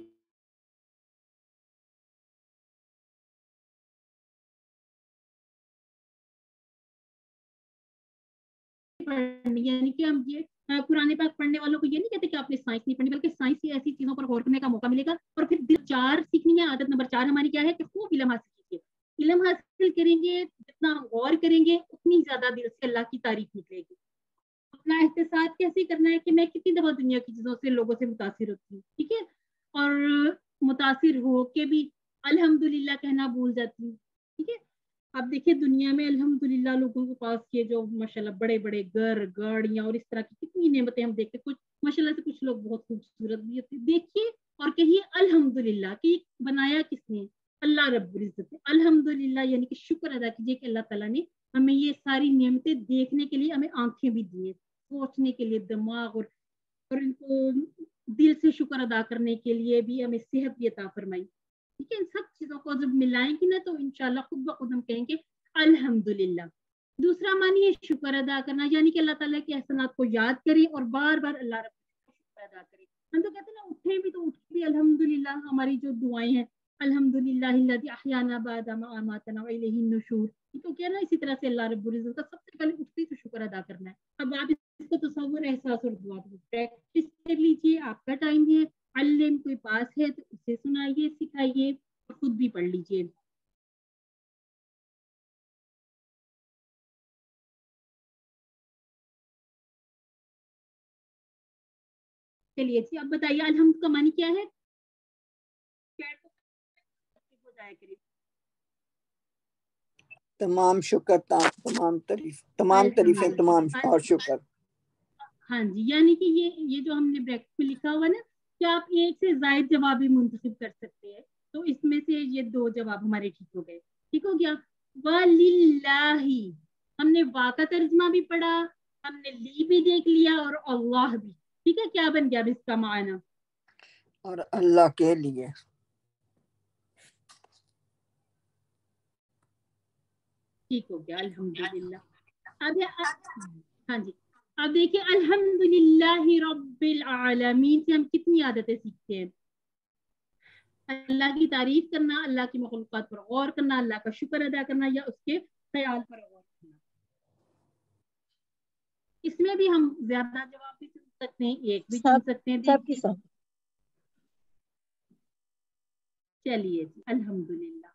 पढ़नी, यानी कि हम ये पुराने पाक पढ़ने वालों को ये नहीं कहते कि आपने साइंस नहीं पढ़नी, बल्कि साइंस की ऐसी चीजों पर गौर करने का मौका मिलेगा। और फिर दिल 4 सीखनी है। आदत नंबर 4 हमारी क्या है कि खूब इल्म हासिल कीजिए। इल्म हासिल करेंगे, जितना हम गौर करेंगे उतनी ज्यादा दिल से अल्लाह की तारीफ निकलेगी। अपना एहतसाब कैसे करना है कि मैं कितनी दफा दुनिया की चीजों से, लोगों से मुतासिर होती हूँ, ठीक है, और मुतासिर हो के भी अल्हम्दुलिल्लाह कहना भूल जाती हूँ, ठीक है। अब देखिए दुनिया में अल्हम्दुलिल्लाह लोगों के पास ये जो माशाल्लाह बड़े बड़े घर, गाड़ियां और इस तरह की कितनी नेमतें हम देखते, कुछ माशाल्लाह से कुछ लोग बहुत खूबसूरत भी होते, देखिए और कहिए अल्हम्दुलिल्लाह कि बनाया किसने? अल्लाह रब्बुल इज्जत ने। अल्हम्दुलिल्लाह यानी कि शुक्र अदा कीजिए कि अल्लाह ताला ने हमें ये सारी नेमतें देखने के लिए हमें आंखें भी दी है, सोचने के लिए दिमाग, और इनको दिल से शुक्र अदा करने के लिए भी हमें सेहत भी अता फरमाई, ठीक है। इन सब चीजों को जब मिलाएंगे ना तो इंशाल्लाह खुद ब खुद हम कहेंगे अल्हम्दुलिल्लाह। दूसरा मानिए शुक्र अदा करना, यानी कि अल्लाह ताला के एहसानात को याद करें और बार बार अल्लाह रब्बुल का शुक्र अदा करें। हम तो कहते हैं ना, उठे भी तो उठ भी अल्हम्दुलिल्लाह, हमारी जो दुआएं हैं अल्हम्दुलिल्लाहिल्लज़ी अहयाना बअदा मा अमातना व इलैहिन नुशूर, तो क्या ना, इसी तरह से अल्लाह रब्बुल इज्जत का सबसे पहले उठते ही तो शुक्र अदा करना है। अब आप इसको तसव्वुर, एहसास और दुआ को प्रैक्टिस कर लीजिए, आपका टाइम है। अल्लेम कोई पास है तो उसे सुनाइए, सिखाइए और खुद भी पढ़ लीजिए। चलिए जी, अब बताइए अल्हम्द का मानी क्या है? हो जाया करिए। तमाम शुक्र, तमाम तारीफ, तमाम तारीफें, तमाम और शुक्र। हाँ जी, यानी कि ये जो हमने ब्रैकेट में लिखा हुआ ना कि आप एक से ज्यादा जवाब भी मुंतखब कर सकते हैं, तो इसमें से ये 2 जवाब हमारे ठीक हो गए। ठीक हो गया। वलिल्लाही, हमने वा का तर्जमा भी पढ़ा, हमने ली भी देख लिया, और अल्लाह भी, ठीक है। क्या बन गया इसका माना? और अल्लाह के लिए। ठीक हो गया, अल्हम्दुलिल्लाह। अब हाँ जी, अब देखिए अल्हम्दुलिल्लाहि रब्बिल आलमीन से हम कितनी आदतें सीखते हैं। अल्लाह की तारीफ करना, अल्लाह की मखलूक़ात पर गौर करना, अल्लाह का शुक्र अदा करना या उसके ख्याल पर गौर करना। इसमें भी हम ज्यादा जवाब भी चुन सकते हैं, एक भी चुन सकते हैं। सब की सब। चलिए जी, अल्हम्दुलिल्लाह।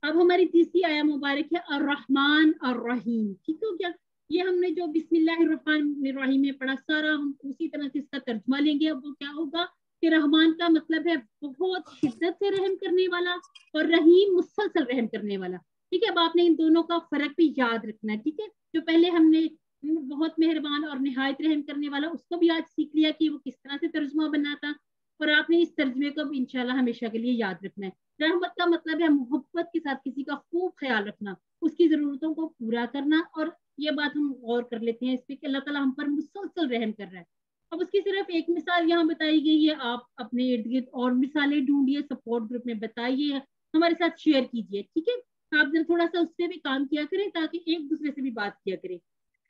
अब हमारी तीसरी आया मुबारक है अर्रहमान अर्रहीम। ठीक हो गया? ये हमने जो बिस्मिल्लाहिर्रहमानिर्रहीम में पढ़ा, सारा हम उसी तरह से इसका तर्जुमा लेंगे। अब वो क्या होगा कि रहमान का मतलब है बहुत शिद्दत से रहम करने वाला, और रहीम मुसलसल रहम करने वाला। ठीक है, अब आपने इन दोनों का फर्क भी याद रखना है। ठीक है, जो पहले हमने बहुत मेहरबान और निहायत रहम करने वाला, उसको भी आज सीख लिया कि वो किस तरह से तर्जुमा बना था, और आपने इस तर्जुमे को भी इंशाल्लाह हमेशा के लिए याद रखना है। रहमत का मतलब है मोहब्बत के साथ किसी का खूब ख्याल रखना, उसकी जरूरतों को पूरा करना। और ये बात हम गौर कर लेते हैं इस पे कि अल्लाह ताला हम पर मुसलसल रहम कर रहा है। अब उसकी सिर्फ एक मिसाल यहाँ बताई गई है, आप अपने इर्द गिर्द और मिसालें ढूंढिए, सपोर्ट ग्रुप में बताइए, हमारे साथ शेयर कीजिए। ठीक है, आप जरा थोड़ा सा उससे भी काम किया करें ताकि एक दूसरे से भी बात किया करें।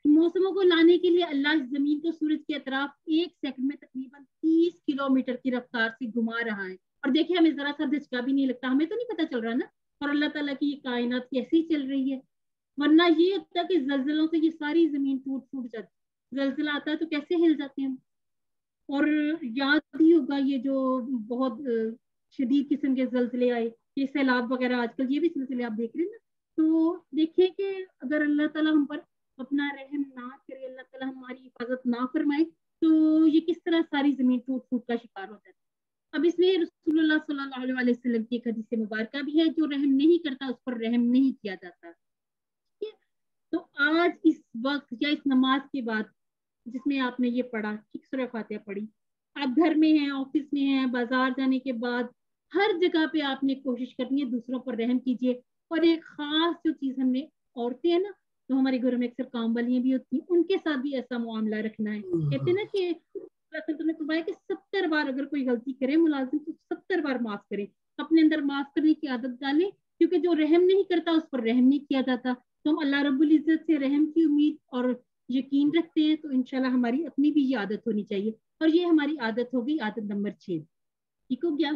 मौसमों को लाने के लिए अल्लाह जमीन को सूरज के अतराफ 1 सेकंड में तकरीबन 30 किलोमीटर की रफ्तार से घुमा रहा है, और देखिए हमें जरा सा धचका भी नहीं लगता, हमें तो नहीं पता चल रहा ना। और अल्लाह ताला की ये कायनात कैसी चल रही है, वरना ये होता कि जलजलों से ये सारी जमीन टूट फूट जाती, जलजला आता है तो कैसे हिल जाते हैं। और याद ही होगा ये जो बहुत शदीद किस्म के जलजले आए, ये सैलाब वगैरह, आजकल ये भी सिलसिले आप देख रहे हैं ना। तो देखिए कि अगर अल्लाह ताला हम पर अपना रहम ना करे, अल्लाह ताला हमारी हिफाजत ना फरमाए, तो ये किस तरह सारी जमीन टूट फूट का शिकार हो जाती है। अब इसमें रसूलुल्लाह सल्लल्लाहु अलैहि वसल्लम की एक हदीस मुबारक भी है, जो रहम नहीं करता उस पर रहम नहीं किया जाता। ठीक है, तो आज इस वक्त या इस नमाज के बाद जिसमें आपने ये पढ़ा, ठीक, सूरह फातिहा पढ़ी, आप घर में हैं, ऑफिस में हैं, बाजार जाने के बाद हर जगह पे आपने कोशिश करनी है दूसरों पर रहम कीजिए। और एक खास जो चीज हमने, औरतें हैं ना, तो हमारे घरों में अक्सर काम वालियां भी होती हैं, उनके साथ भी ऐसा मामला रखना है। कहते हैं ना कि तुमने फरमाया कि 70 बार अगर कोई गलती करे मुलाजिम तो 70 बार माफ करे। अपने अंदर माफ करने की आदत डालें, क्योंकि जो रहम नहीं करता उस पर रहम नहीं किया जाता। तो हम अल्लाह रब्बुल इज्जत से रहम की उम्मीद और यकीन रखते हैं, तो इंशाल्लाह हमारी अपनी भी ये आदत होनी चाहिए। और ये हमारी आदत हो गई, आदत नंबर 6। ठीक हो गया?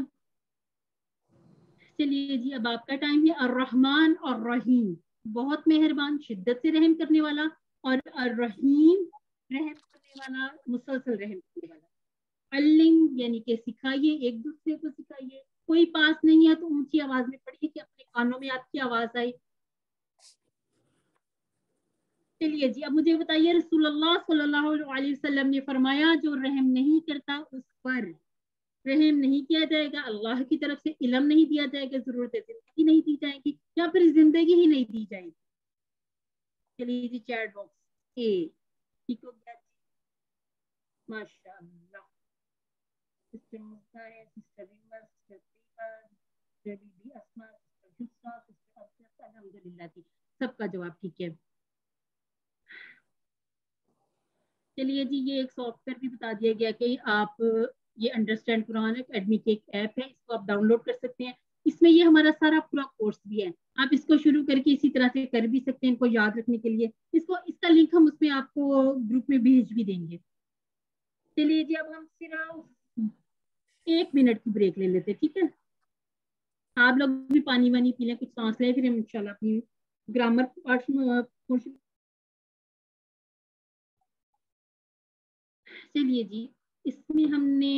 चलिए जी, अब आपका टाइम है। अर्रहमान और रहीम, बहुत मेहरबान, शिद्दत से रहम करने वाला, और अर्रहीम, रहम करने वाला, मुसलसल रहम करने वाला। अल्लिम यानी कि सिखाइए, एक दूसरे को सिखाइए। कोई पास नहीं है तो ऊंची आवाज में पढ़िए कि अपने कानों में आपकी आवाज आए। चलिए जी, अब मुझे बताइए, रसूलुल्लाह सल्लल्लाहु अलैहि वसल्लम ने फरमाया जो रहम नहीं करता उस पर रहम नहीं किया जाएगा, अल्लाह की तरफ से इल्म नहीं दिया जाएगा, जरूरत जिंदगी नहीं दी जाएगी, या फिर जिंदगी ही नहीं दी जाएगी। चलिए जी, चैट बॉक्स ए ठीक हो गया जी, माशाअल्लाह। सिस्टर मुस्ता है, सिस्टर विमल, सिस्टर प्रीता, सिस्टर बीबी अस्मा, सिस्टर हुस्ना, सिस्टर अफसर, अल्हम्दुलिल्लाह जी, सबका जवाब ठीक है। चलिए जी, ये एक सॉफ्टवेयर भी बता दिया गया कि आप ये अंडरस्टैंड कुरान एकेडमी की एक ऐप है, इसको आप डाउनलोड कर सकते हैं। इसमें ये हमारा सारा पूरा कोर्स भी है, आप इसको शुरू करके इसी तरह से कर भी सकते हैं, इनको याद रखने के लिए। इसका लिंक हम उसमें आपको ग्रुप में भेज भी देंगे। चलिए जी, अब हम सिर्फ 1 मिनट की ब्रेक ले लेते, ठीक है? आप लोग भी पानी वानी पी लें, कुछ सांस लें, फिर हम इंशाल्लाह अपनी ग्रामर पोर्शन। चलिए जी, इसमें हमने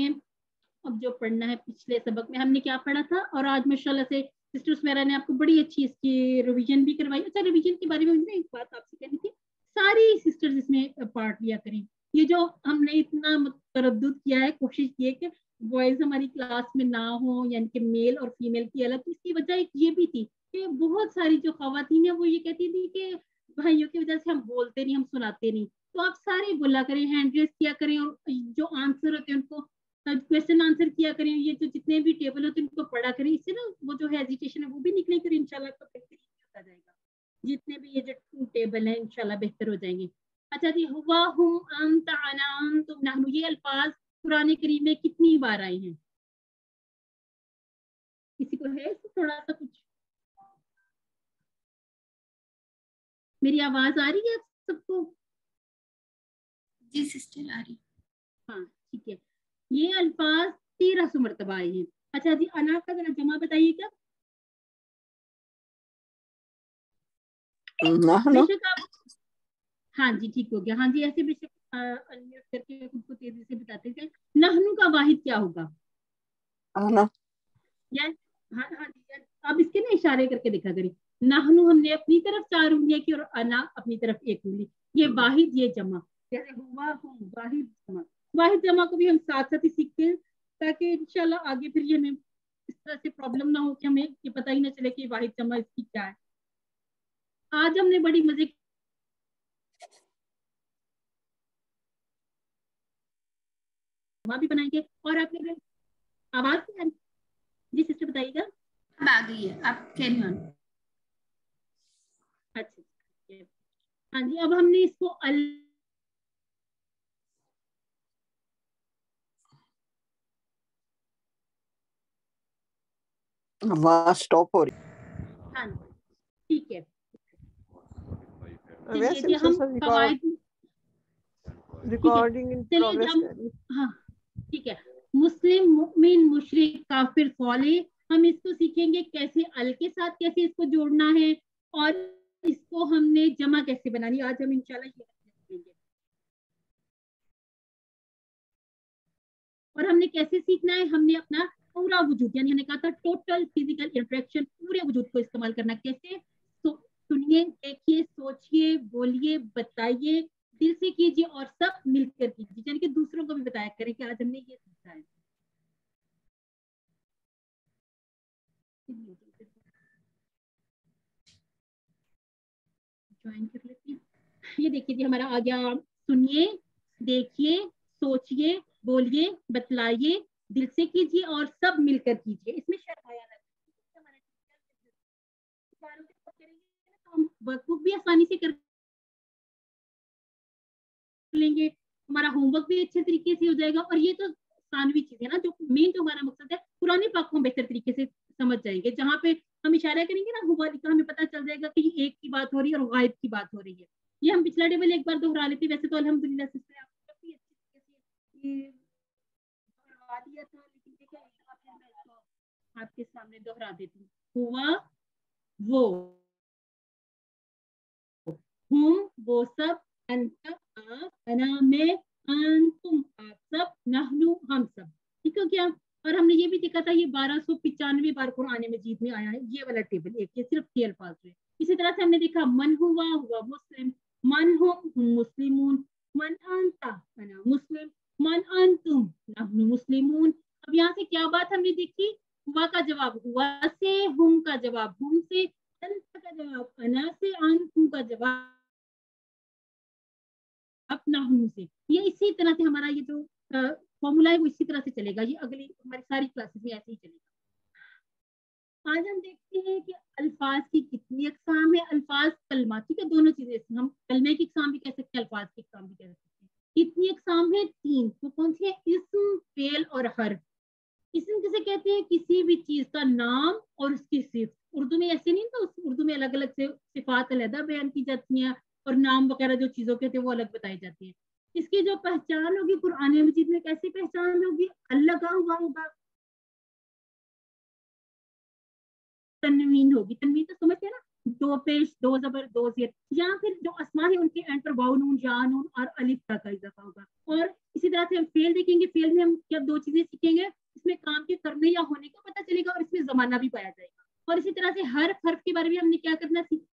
अब जो पढ़ना है, पिछले सबक में हमने क्या पढ़ा था, और आज माशाल्लाह से सिस्टर सुमेरा ने आपको बड़ी अच्छी इसकी रिवीजन भी करवाई। अच्छा, रिवीजन के बारे में मुझे एक बात आपसे कहनी थी, सारी सिस्टर्स इसमें पार्ट लिया करें। ये जो हमने इतना तरद्दुद किया है, कोशिश की है कि बॉयज हमारी क्लास में ना हो, यानी कि मेल और फीमेल की अलग, तो इसकी वजह एक ये भी थी कि बहुत सारी जो खवातीन है वो ये कहती थी कि भाइयों की वजह से हम बोलते नहीं, हम सुनाते नहीं। तो आप सारे बोला करें, हैंड रेस किया करें, और जो आंसर होते हैं उनको क्वेश्चन आंसर किया करें, ये जो जितने भी टेबल होते हैं उनको पढ़ा करें, इससे ना वो जो हेजिटेशन है वो भी निकले कर इंशाल्लाह तो बेहतरीन होता जाएगा। जितने भी ये जो टेबल है इंशाल्लाह बेहतर हो जाएंगे। अच्छा जी, हुआ हुम अंत अना अंतुम नहनु, ये अल्फाज कुरान करीम में कितनी बार आए हैं? किसी को है थोड़ा सा कुछ? मेरी आवाज आ रही है आप सबको? जी सिस्टर आ रही। हाँ ठीक है, ये अल्फाज 1300 मरतबा आए हैं। अच्छा जी, अना का जरा जमा बताइएगा। बेशक आप, हाँ जी ठीक हो गया, हाँ जी ऐसे बेशक अनम्यूट करके खुद को तेजी से बताते थे। नहनु का वाहिद क्या होगा? अना। यस, हाँ हाँ जी, आप इसके ना इशारे करके दिखा करें। नहनु हमने अपनी तरफ 4 उंगलियां की और अना अपनी तरफ 1 उंगली। ये वाहिद, ये जमा, जैसे हुआ हम, वाहिद जमा। वाहिद जमा को भी हम साथ साथ ही सीखते हैं ताकि इंशाल्लाह आगे फिर ये हमें इस तरह से प्रॉब्लम ना हो कि हमें ये पता ही ना चले कि वाहिद जमा इसकी क्या है। आज हमने बड़ी मजे भी बनाएंगे। और आपने आवाज जी सिस्टर बताइएगा। अब आ गई है, आप कैरी ऑन। अच्छा, हाँ जी, अब हमने इसको आवाज स्टॉप हो रही। हाँ ठीक है, वैसे चलिए हम रिकॉर्डिंग इन प्रोग्रेस कर रही। हाँ ठीक है, मुस्लिम, मुमिन, मुशरिक, काफिर, सौले, हम इसको सीखेंगे कैसे अल के साथ कैसे इसको जोड़ना है और इसको हमने जमा कैसे बनानी। आज हम इंशाल्लाह ये सीखेंगे। और हमने कैसे सीखना है, हमने अपना पूरा वजूद, यानी हमने कहा था टोटल फिजिकल इंटरेक्शन, पूरे वजूद को इस्तेमाल करना। कैसे? सुनिए, देखिए, सोचिए, बोलिए, बताइए, दिल से कीजिए और सब मिलकर कीजिए, यानी कि दूसरों को भी बताया करें कि आज हमने ये सीखा है। ज्वाइन कर लेते हैं। ये देखिए जी हमारा आ गया, सुनिए, देखिए, सोचिए, बोलिए, बतलाइए, दिल से कीजिए और सब मिलकर कीजिए। इसमें शर्माया ना, तो हम वर्कबुक भी आसानी से कर लेंगे, हमारा होमवर्क भी अच्छे तरीके से हो जाएगा। और ये तो सानवी चीज है ना, जो मेन जो हमारा मकसद है, पुराने पाक को हम बेहतर तरीके से समझ जाएंगे। जहाँ पे हम इशारा करेंगे ना हुआ लिखा, हमें पता चल जाएगा कि ये एक की बात हो रही है और गायब की बात हो रही है। ये हम पिछला टेबल एक बार दोहरा लेते, वैसे तो अल्हम्दुलिल्लाह से काफी अच्छी तरीके से दोहरा दिया था, लेकिन देखिए मैं इसको आपके सामने दोहरा देती हूँ। हुआ, वो, हम, वो सब, अंत, आप, अना, मैं, तुम, आप सब, नहनु, हम सब। ठीक है क्या? और हमने ये भी देखा था, ये 1295 बार कुरान मजीद में आया है ये वाला टेबल, एक ये सिर्फ ये अल्फाज है। इसी तरह से हमने देखा मन हुआ, हुआ मुस्लिम, मन हम मुस्लिमून, मन अंता, अना मुस्लिम, मन अंतुम, नहनु मुस्लिमून। अब यहाँ से क्या बात हमने देखी? हुआ का जवाब हुआ से, हम का जवाब हम से, अंत का जवाब अना से, अंतुम का जवाब अपना हम से। ये इसी तरह से हमारा ये जो फॉर्मूला है वो इसी तरह से चलेगा। ये अगली हमारी सारी क्लासेस में ऐसे ही चलेगा। आज हम देखते हैं कि अल्फाज की कितनी अकसाम है। अल्फाज, कलमा, ठीक है, दोनों चीजें, हम कलमे की अकसाम भी कह सकते हैं, अल्फाज की अकसाम भी कह सकते हैं। कितनी अकसाम है? 3। तो कौन सी है? इस्म, फेल और हर्फ। इस्म किसे कहते हैं? किसी भी चीज का नाम और उसकी सिर्फ। उर्दू में ऐसे नहीं, तो उर्दू में अलग अलग से सिफात अलग बयान की जाती हैं और नाम वगैरह जो चीजों के थे वो अलग बताई जाती है। इसकी जो पहचान होगी कुरान मजीद में, कैसी पहचान होगी? अल्लाह का हुआ होगा, तनवीन होगी। तनवीन तो समझते हैं ना, 2 पेश, 2 जबर, 2 जेर, या फिर जो अस्मा है उनके एंड पर वाव, नून, या, नून और अलिफ का इजाफा होगा। और इसी तरह से हम फेल देखेंगे। फेल में हम क्या 2 चीजें सीखेंगे, इसमें काम के करने या होने का पता चलेगा और इसमें जमाना भी पाया जाएगा। और इसी तरह से हर हर्फ के बारे में हमने क्या करना सीखना,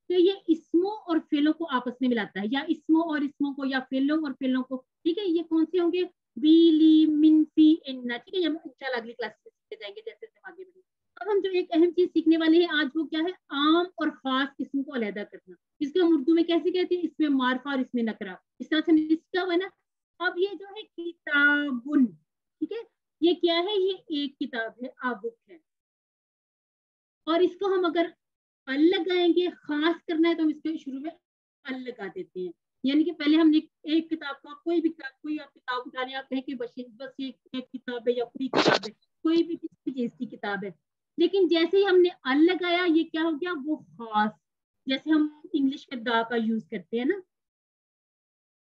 तो ये इसमों और फेलों को आपस में मिलाता है, या इसमों और इसमों को, या फेलों और फेलों को। ठीक है, ये कौन से होंगे? बीली, मिनफी, इन्ना। ठीक है, ये हम इंशाल्लाह अगली क्लास में सीखते जाएंगे जैसे जैसे आगे बढ़ेंगे। अब हम जो एक अहम चीज सीखने वाले हैं आज, वो क्या है? आम और खास किस्म को अलग करना। इसको हम उर्दू में कैसे कहते हैं? इसमें मार्फा और इसमें नकरा। इस तरह से इसका हुआ ना। अब ये जो है किताबुन, ठीक है, ये क्या है? ये एक किताब है, आ बुक है। और इसको हम अगर अल लगाएंगे, खास करना है, तो हम इसके शुरू में अल लगा देते हैं। यानी कि पहले हमने एक किताब का, कोई भी कोई आप किताब उठाने, आप कहें कि बस ये एक किताब है या पूरी किताब है, कोई भी किसी चीज की किताब है, लेकिन जैसे ही हमने अल लगाया, ये क्या हो गया? वो खास। जैसे हम इंग्लिश में दा का यूज करते हैं ना।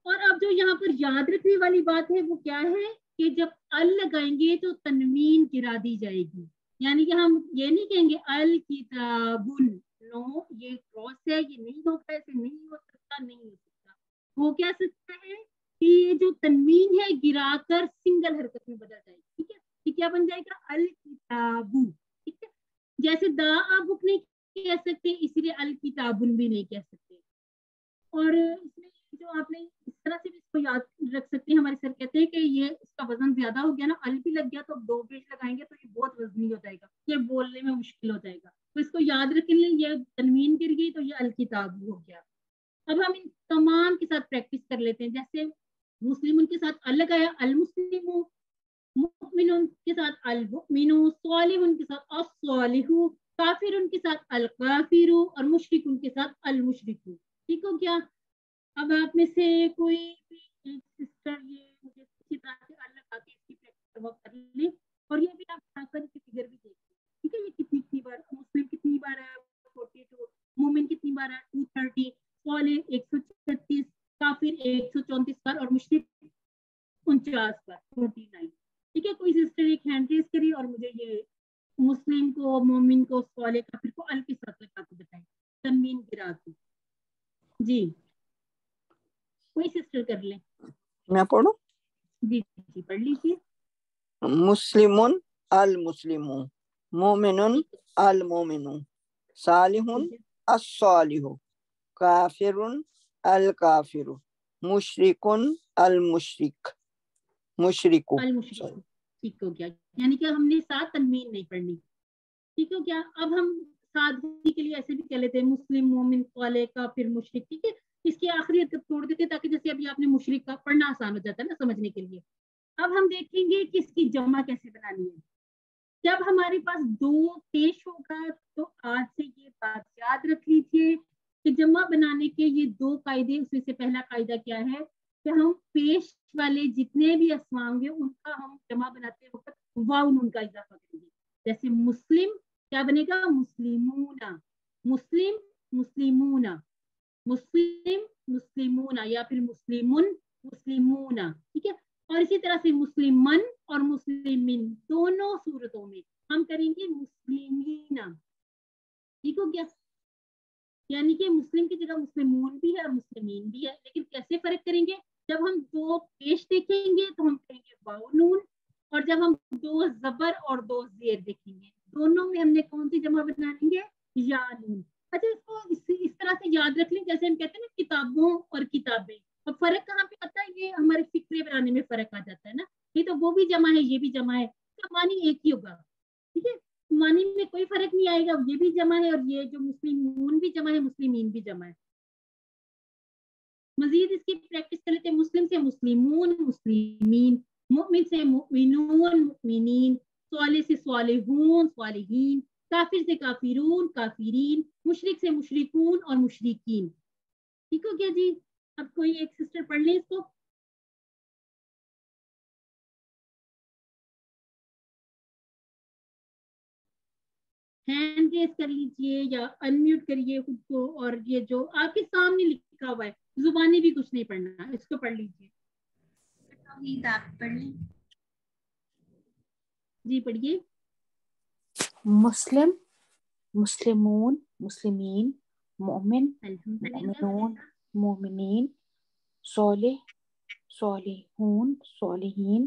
और अब जो यहाँ पर याद रखने वाली बात है वो क्या है? کہ جب ال لگائیں گے تو تنوین گرا دی جائے گی، یعنی کہ ہم یہ نہیں کہیں گے الکتابن، نو یہ کراس ہے، یہ نہیں ہوتا، ایسے نہیں ہو سکتا، نہیں ہو سکتا. وہ کیا سکتا ہے کہ یہ جو تنوین ہے گرا کر سنگل حرکت میں بدل جائے گی. ٹھیک ہے، یہ کیا بن جائے گا؟ الکتابو. ٹھیک ہے، جیسے دا آپ بک نہیں کہہ سکتے، اسی لیے الکتابن بھی نہیں کہہ سکتے. اور اس میں جو آپ نے اس طرح سے بھی اس کو یاد رکھ سکتے ہیں، ہمارے سر کہتے ہیں کہ یہ اس کا وزن زیادہ ہو گیا نا، ال بھی لگ گیا تو اب 2 پیش لگائیں گے تو یہ بہت وزنی ہو جائے گا، یہ بولنے میں مشکل ہو جائے گا. تو اس کو یاد رکھ لیں، یہ تنوین گر گئی تو یہ الکتاب ہو گیا. اب ہم ان تمام کے ساتھ پریکٹس کر لیتے ہیں. جیسے مسلم کے ساتھ ال لگایا، المسلم، مؤمن کے ساتھ المؤمن، صالح کے ساتھ الصالح، کافر کے ساتھ الکافر، اور مشرک کے ساتھ المشرک. ٹھیک ہو گیا؟ اب آپ میں سے کوئی بھی ایک سسٹر یہ مجھے اچھی طرح سے اللہ کے اس کی پریکٹس کر لیں، اور یہ بھی آپ آ کر کی فگر بھی دیکھ لیں. ٹھیک ہے، یہ کتنی بار مسلم کتنی بار ہے 42، مومن کتنی بار ہے 230، صالح 136، کافر 134 بار، اور مشرک 49 بار 49. ٹھیک ہے، کوئی سسٹر ایک ہینڈ ریز کری اور مجھے یہ مسلم کو، مومن کو، صالح، کافر کو ال کے ساتھ لگا کے بتائیں، تنوین گرا کے. جی کوئی سسٹر کر لیں. میں پڑھوں؟ جی جی پڑھ لیجیے. مسلمون المسلم، مومنون المومن، صالحون الصالح، کافرون الکافر، مشرکون المشرک، مشرکو. المشرک. ٹھیک ہو گیا، یعنی کہ ہم نے ساتھ تنوین نہیں پڑھنی. ٹھیک ہو گیا. اب ہم سادگی کے لیے ایسے بھی کہہ لیتے ہیں مسلم، مومن، صالح، کافر، مشرک. ٹھیک ہے، اس کی آخری حرکت چھوڑ دیتے تاکہ جیسے ابھی آپ نے مشرک کا پڑھنا آسان ہو جاتا ہے نا سمجھنے کے لیے. اب ہم دیکھیں گے کہ اس کی جمع کیسے بنانی ہے. جب ہمارے پاس 2 پیش ہوگا تو آج سے یہ بات یاد رکھ لیجیے کہ جمع بنانے کے یہ 2 قاعدے. اس میں سے پہلا قاعدہ کیا ہے کہ ہم پیش والے جتنے بھی اسماء ہوں گے ان کا ہم جمع بناتے وقت واو نون کا اضافہ کریں گے. جیسے مسلم کیا بنے گا؟ مسلمون، مسلم مسلمون، مسلم مسلمون، یا پھر مسلمون مسلمون. ٹھیک ہے، اور اسی طرح سے مسلمن اور مسلمین دونوں صورتوں میں ہم کریں گے مسلمین. ٹھیک ہو گیا؟ یعنی کہ مسلم کی جگہ مسلمون بھی ہے اور مسلمین بھی ہے، لیکن کیسے فرق کریں گے؟ جب ہم 2 پیش دیکھیں گے تو ہم کہیں گے واو نون، اور جب ہم 2 زبر اور 2 زیر دیکھیں گے دونوں میں ہم نے کون سی جمع بنانی ہے؟ یا نون. اچھا، اس کو اس طرح سے یاد رکھ لیں جیسے ہم کہتے ہیں نا کتابوں اور کتابیں. اب فرق کہاں پہ آتا ہے؟ یہ ہمارے فکرے بنانے میں فرق آ جاتا ہے نا. یہ تو وہ بھی جمع ہے، یہ بھی جمع ہے، اس کا معنی ایک ہی ہوگا. ٹھیک ہے، معنی میں کوئی فرق نہیں آئے گا، یہ بھی جمع ہے اور یہ جو مسلمون بھی جمع ہے، مسلمین بھی جمع ہے. مزید اس کی پریکٹس کر لیتے ہیں. مسلم سے مسلمون مسلمین، مؤمن سے مؤمنون مؤمنین، صالح سے صالحون صالحین، کافر سے کافرون کافرین، مشرک سے مشرکون اور مشرکین. ٹھیک ہو گیا جی؟ اب کوئی ایک سسٹر پڑھ لیں اس کو. ہینڈ ریز کر لیجئے یا انمیوٹ کریے خود کو، اور یہ جو آپ کے سامنے لکھا ہوا ہے زبانی بھی کچھ نہیں پڑھنا، اس کو پڑھ لیجئے. آپ پڑھ لیں. جی پڑھیے. مسلم، مسلمون، مسلمین، مومن، الحمدللہ. مومنون، مومنین، صالح، صالحون، صالحین،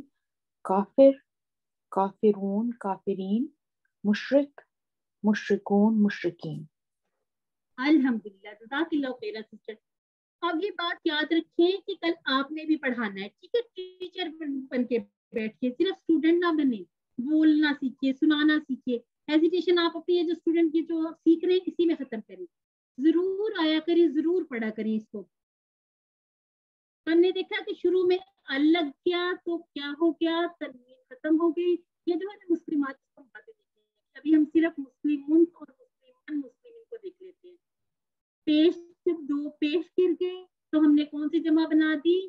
کافر، کافرون، کافرین، مشرک، مشرکون، مشرکین. الحمدللہ، جزاک اللہ خیر سسٹر. اب یہ بات یاد رکھیں کہ کل آپ نے بھی پڑھانا ہے. ٹھیک ہے، ٹیچر بن کے بیٹھیے، صرف اسٹوڈنٹ نہ بنے. بولنا سیکھیے، سنانا سیکھیے. ہیزیٹیشن آپ اپنی جو اسٹوڈنٹ کی جو سیکھ رہے ہیں اسی میں ختم کریں. ضرور آیا کریں، ضرور پڑھا کریں اس کو. ہم نے دیکھا کہ شروع میں ال لگ گیا تو کیا ہو گیا؟ تنوین ختم ہو گئی. یہ جو ہے مسلمات کو باتیں دیکھتے ہیں، ابھی ہم صرف مسلمون اور مسلمین کو دیکھ لیتے ہیں. پیش صرف 2 پیش گر گئے تو ہم نے کون سی جمع بنا دی؟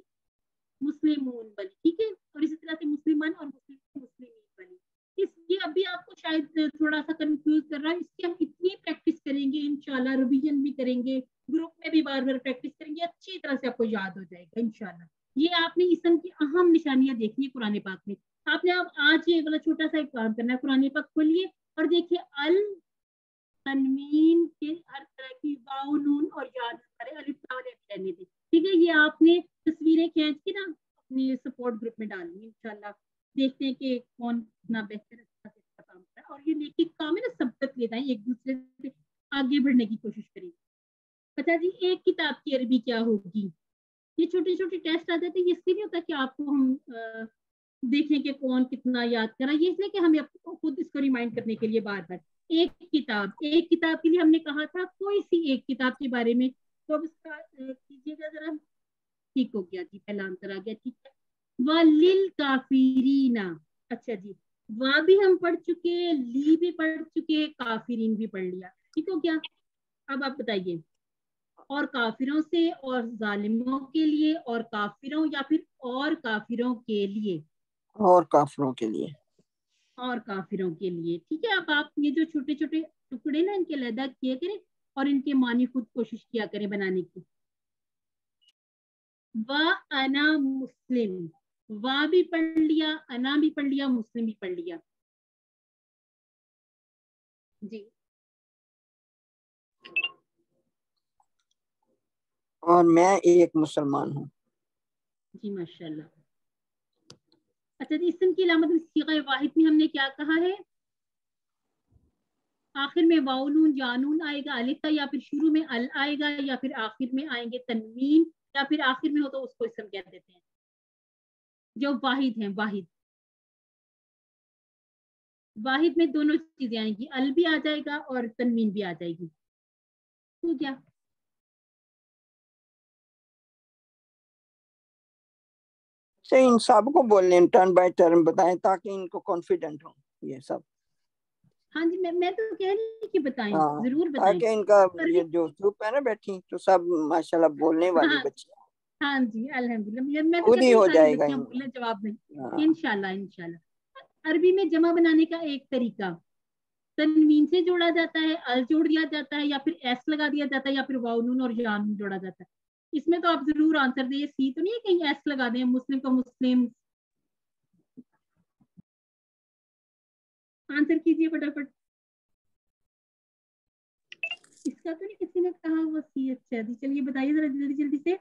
مسلمون بنی. ٹھیک ہے، اور اسی طرح سے مسلمان اور مسلمین بنی. یہ ابھی آپ کو شاید تھوڑا سا کنفیوز کر رہا ہے، اس کی ہم اتنی پریکٹس کریں گے انشاءاللہ، ریویژن بھی کریں گے، گروپ میں بھی بار بار پریکٹس کریں گے، اچھی طرح سے آپ کو یاد ہو جائے گا انشاءاللہ. ये आपने इसम की अहम निशानियां देखनी है कुरान पाक में। आपने अब आज ये वाला छोटा सा एक काम करना है, कुरान पाक खोलिए और देखिए अल तनवीन के हर तरह की वाव नून और या सारे अलिफ वाले रहने थे, ठीक है। ये आपने तस्वीरें खींच के ना अपने सपोर्ट ग्रुप में डालनी है, इंशाल्लाह देखते हैं कि कौन कितना बेहतर अच्छा से अच्छा काम कर रहा है। और ये नेकी काम है ना, सबक लेता है, एक दूसरे से आगे बढ़ने की कोशिश करें। अच्छा जी, एक किताब की अरबी क्या होगी? ये छोटे छोटे टेस्ट आ जाते हैं, ये इसलिए नहीं होता कि आपको हम देखें कि कौन कितना याद करा, ये इसलिए कि हमें खुद इसको रिमाइंड करने के लिए बार बार। एक किताब के लिए हमने कहा था कोई सी एक किताब के बारे में, तो अब इसका कीजिएगा जरा। ठीक हो गया जी, पहला आंसर आ गया, ठीक है। वलिल काफिरीना, अच्छा जी, वा भी हम पढ़ चुके, ली भी पढ़ चुके, काफिरीन भी पढ़ लिया, ठीक हो गया। अब आप बताइए, और काफिरों से और जालिमों के लिए और काफिरों या फिर और काफिरों के लिए? और काफिरों के लिए। और काफिरों के लिए, ठीक है। अब आप ये जो छोटे छोटे टुकड़े ना इनके अलग किया करें और इनके मानी खुद कोशिश किया करें बनाने की। वा अना मुस्लिम, वा भी पढ़ लिया, अना भी पढ़ लिया, मुस्लिम भी पढ़ लिया जी। और मैं एक मुसलमान हूँ जी माशाल्लाह। अच्छा जी, इसम की अलामत सीग़ा वाहिद में हमने क्या कहा है? आखिर में वाउलून जानून आएगा, अलिफ का, या फिर शुरू में अल आएगा, या फिर आखिर में आएंगे तनवीन, या फिर आखिर में हो तो उसको इसम कह देते हैं। जो वाहिद हैं, वाहिद वाहिद में दोनों चीजें आएंगी, अल भी आ जाएगा और तनवीन भी आ जाएगी, तो क्या? से इन सब को बोलने टर्न बाय टर्न बताएं ताकि इनको कॉन्फिडेंट हो ये सब। हाँ जी, मैं तो कह रही कि बताएं, हाँ, जरूर बताएं। ताकि इनका ये जो ग्रुप है ना बैठी तो सब माशाल्लाह बोलने वाली हाँ बच्ची हाँ जी, अल्हम्दुलिल्लाह। मैं तो खुद ही कहती हूँ हो सारी जाएगा बच्चियां इनका। बोले, जवाब नहीं। हाँ। इंशाल्लाह इंशाल्लाह। अरबी में जमा बनाने का एक तरीका, तनवीन से जोड़ा जाता है, अल जोड़ दिया जाता है, या फिर एस लगा दिया जाता है, या फिर वाव नून और या नून जोड़ा जाता है। इसमें तो आप जरूर आंसर दिए, सी तो नहीं है कहीं एस लगा दें, मुस्लिम को मुस्लिम। आंसर कीजिए फटाफट। इसका तो नहीं किसी ने कहा वो सी? अच्छा जी, चलिए बताइए जरा जल्दी जल्दी से।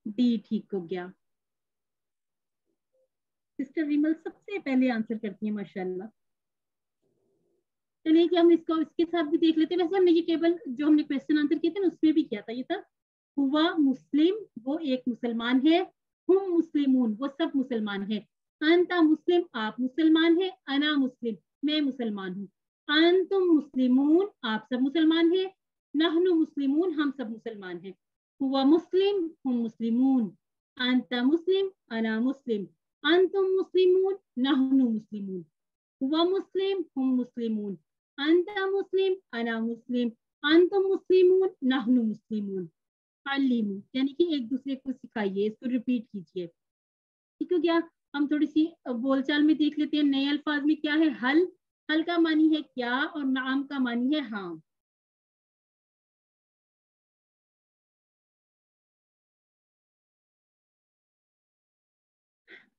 डी ठीक हो गया। सिस्टर विमल सबसे पहले आंसर करती है माशाल्लाह। चलिए कि हम इसको इसके साथ भी देख लेते हैं। वैसे हमने ये केवल जो हमने क्वेश्चन आंसर किए थे ना उसमें भी किया था, ये था हुआ मुस्लिम, वो एक मुसलमान है, हुम मुस्लिमून, वो सब मुसलमान है, अंता मुस्लिम, आप मुसलमान है, अना मुस्लिम, मैं मुसलमान हूँ, अंतुम मुस्लिमून, आप सब मुसलमान है, नहनु मुस्लिमून, हम सब मुसलमान हैं, हुआ मुस्लिम, हुम मुस्लिमून, अंता मुस्लिम, अना मुस्लिम, अंतुम मुस्लिमून, नहनु मुस्लिमून, हुआ मुस्लिम, हुम मुस्लिमून, अंता मुस्लिम, अना मुस्लिम, अंतुम मुस्लिमून, नहनु मुस्लिमून। अल्लिमू यानी कि एक दूसरे को सिखाइए, इसको रिपीट कीजिए, ठीक है क्या? हम थोड़ी सी बोलचाल में देख लेते हैं। नए अल्फाज में क्या है? हल, हल का मानी है क्या, और नाम का मानी है हाँ।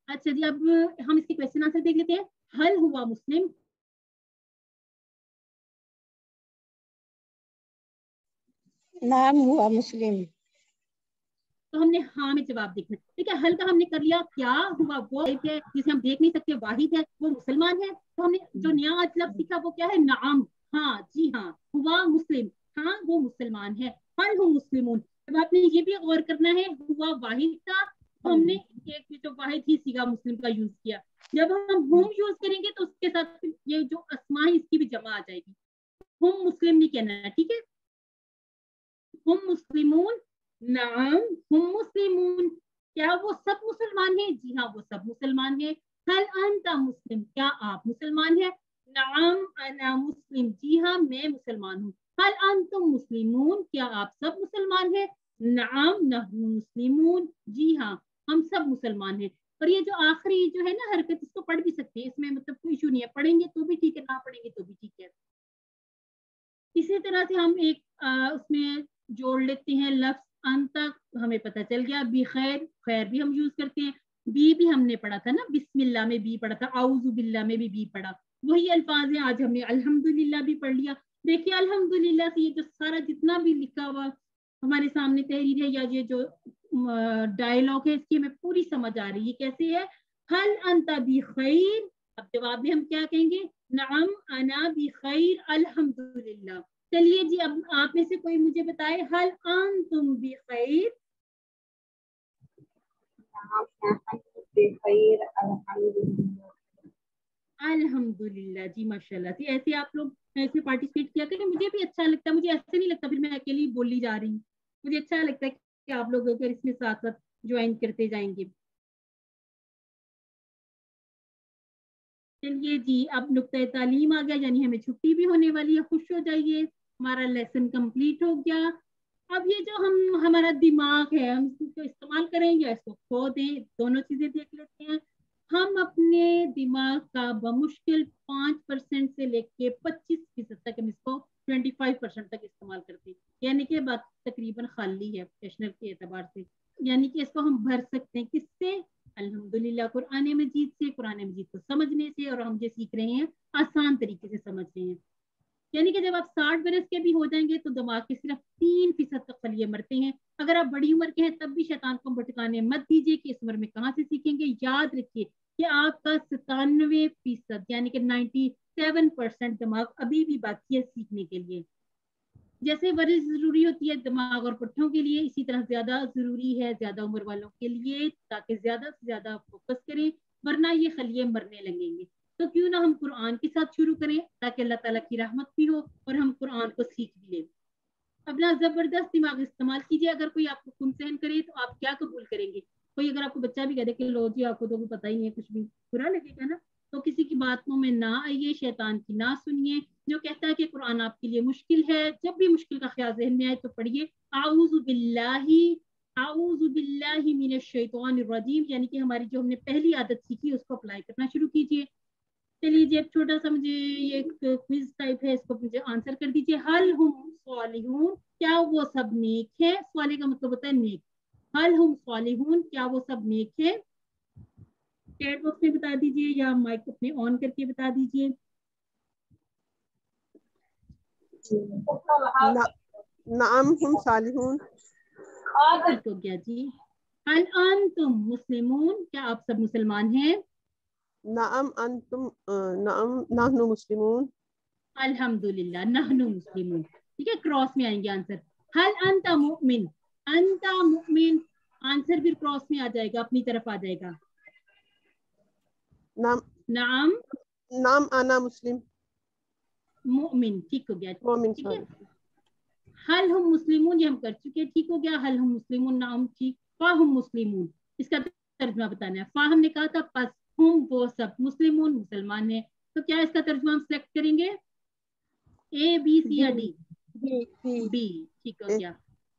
अच्छा जी, अब हम इसके क्वेश्चन आंसर देख लेते हैं। हल हुआ मुस्लिम, नाम हुआ मुस्लिम। तो हमने हाँ में जवाब देखना, ठीक है। हल का हमने कर लिया, क्या हुआ? वो है जिसे हम देख नहीं सकते, वाहिद है, वो मुसलमान है, तो हमने जो नया आज लफ्ज सीखा वो क्या है? नाम, हाँ जी हाँ। हुआ मुस्लिम, हाँ वो मुसलमान है। हल हूँ मुस्लिमून, अब आपने ये भी गौर करना है, हुआ वाहिद था तो हमने एक जो वाहिद ही सीखा मुस्लिम का यूज किया। जब हम हुम यूज करेंगे तो उसके साथ ये जो अस्मा है इसकी भी जमा आ जाएगी। हुम मुस्लिम नहीं कहना है, ठीक है। हुम मुस्लिमून, नाम हुम मुस्लिमून, क्या वो सब मुसलमान हैं? जी हाँ वो सब मुसलमान हैं। हल अंता मुस्लिम, क्या आप मुसलमान हैं? नाम अना मुस्लिम, जी हाँ मैं मुसलमान हूँ। हल अंतुम मुस्लिमून, क्या आप सब मुसलमान हैं? नाम नहनु मुस्लिमून, जी हाँ हम सब मुसलमान हैं। और ये जो आखिरी जो है ना हरकत, इसको पढ़ भी सकते हैं, इसमें मतलब कोई इशू नहीं है, पढ़ेंगे तो भी ठीक है, ना पढ़ेंगे तो भी ठीक है। इसी तरह से हम एक उसमें जोड़ लेते हैं लफ्ज अंता हमें पता चल गया, बी खैर, खैर भी हम यूज करते हैं, बी भी हमने पढ़ा था ना, बिस्मिल्लाह में बी पढ़ा था, आऊज़ु बिल्लाह में भी बी पढ़ा, वही अल्फाज हैं। आज हमने अल्हम्दुलिल्लाह भी पढ़ लिया। देखिए अल्हम्दुलिल्लाह से ये जो सारा जितना भी लिखा हुआ हमारे सामने तहरीर है या ये जो डायलॉग है इसकी हमें पूरी समझ आ रही है। कैसे है? हल अंता बी खैर, अब जवाब में हम क्या कहेंगे? नअम अना बी खैर अल्हम्दुलिल्लाह। चलिए जी, अब आप में से कोई मुझे बताए, हल अंतुम बी खैर? अल्हम्दुलिल्लाह जी, माशाल्लाह जी। ऐसे आप लोग ऐसे पार्टिसिपेट किया करें, मुझे भी अच्छा लगता है। मुझे ऐसे नहीं लगता फिर मैं अकेली बोली जा रही हूँ, मुझे अच्छा लगता है कि आप लोग अगर इसमें साथ साथ ज्वाइन करते जाएंगे। चलिए जी, अब नुक्ता तालीम आ गया, यानी हमें छुट्टी भी होने वाली है। खुश हो जाइए, हमारा लेसन कंप्लीट हो गया। अब ये जो हमारा दिमाग है, हम इसको इस्तेमाल करें या इसको खो दें, दोनों चीजें देख लेते हैं। हम अपने दिमाग का बमुश्किल 5% से लेके 25% तक हम इसको 25% तक इस्तेमाल करते हैं, यानी कि बात तकरीबन खाली है प्रोफेशनल के एतबार से। यानी कि इसको हम भर सकते हैं किससे? अल्हम्दुलिल्लाह कुरान मजीद से, कुरान मजीद को समझने से, और हम जो सीख रहे हैं आसान तरीके से समझ रहे हैं। यानी कि जब आप 60 बरस के भी हो जाएंगे तो दिमाग के सिर्फ 3% तक खलिए मरते हैं। अगर आप बड़ी उम्र के हैं तब भी शैतान को भटकाने मत दीजिए कि इस उम्र में कहाँ से सीखेंगे। याद रखिए कि आपका 97% यानी कि 97% दिमाग अभी भी बाकी है सीखने के लिए। जैसे वर्जिश जरूरी होती है दिमाग और पुट्ठों के लिए, इसी तरह ज्यादा जरूरी है ज्यादा उम्र वालों के लिए, ताकि ज्यादा से ज्यादा फोकस करें, वरना ये खलिए मरने लगेंगे। तो क्यों ना हम कुरान के साथ शुरू करें, ताकि अल्लाह ताला की रहमत भी हो और हम कुरान को सीख भी लें। अपना जबरदस्त दिमाग इस्तेमाल कीजिए। अगर कोई आपको खून सहन करे तो आप क्या कबूल करेंगे? कोई अगर आपको बच्चा भी कह दे कि लो जी आपको तो पता ही है, कुछ भी बुरा लगेगा ना। तो किसी की बातों में ना आइए, शैतान की ना सुनिए। जो कहता है कि कुरान आपके लिए मुश्किल है, जब भी मुश्किल का ख्याल ज़हन में आए तो पढ़िए आऊज़ु बिल्लाहि मिनश शैतानिर रजीम, यानी कि हमारी जो हमने पहली आदत सीखी उसको अप्लाई करना शुरू कीजिए। चलिए जी, एक छोटा सा मुझे ये एक क्विज टाइप है, इसको मुझे आंसर कर दीजिए। हल हुम सालिहून, क्या वो सब नेक है? सालिह का मतलब होता है नेक। हल हुम सालिहून, क्या वो सब नेक है? चैट बॉक्स में बता दीजिए या माइक अपने ऑन करके बता दीजिए। नाम हुम सालिहून। ठीक हो गया जी। हल अंतुम मुस्लिमून, क्या आप सब मुसलमान हैं? नाम अंतुम नाम नहनु मुस्लिमून। अल्हम्दुलिल्लाह नहनु मुस्लिमून। ठीक है, क्रॉस में आएंगे आंसर। हल अंता मुमिन, अंता मुमिन, आंसर फिर क्रॉस में आ जाएगा, अपनी तरफ आ जाएगा। नाम नाम आना मुस्लिम। मुमिन, ठीक हो गया। मोमिन, ठीक है। हल हम मुस्लिमून, ये हम कर चुके, ठीक हो गया। हल हम मुस्लिमून, नाम ठीक। फा हम मुस्लिमून, इसका तर्जुमा बताना है। फा हमने कहा था पस, हम वो सब, मुस्लिमून मुसलमान है, तो क्या इसका तर्जुमा हम सिलेक्ट करेंगे? ए बी सी या डी? बी, ठीक हो गया।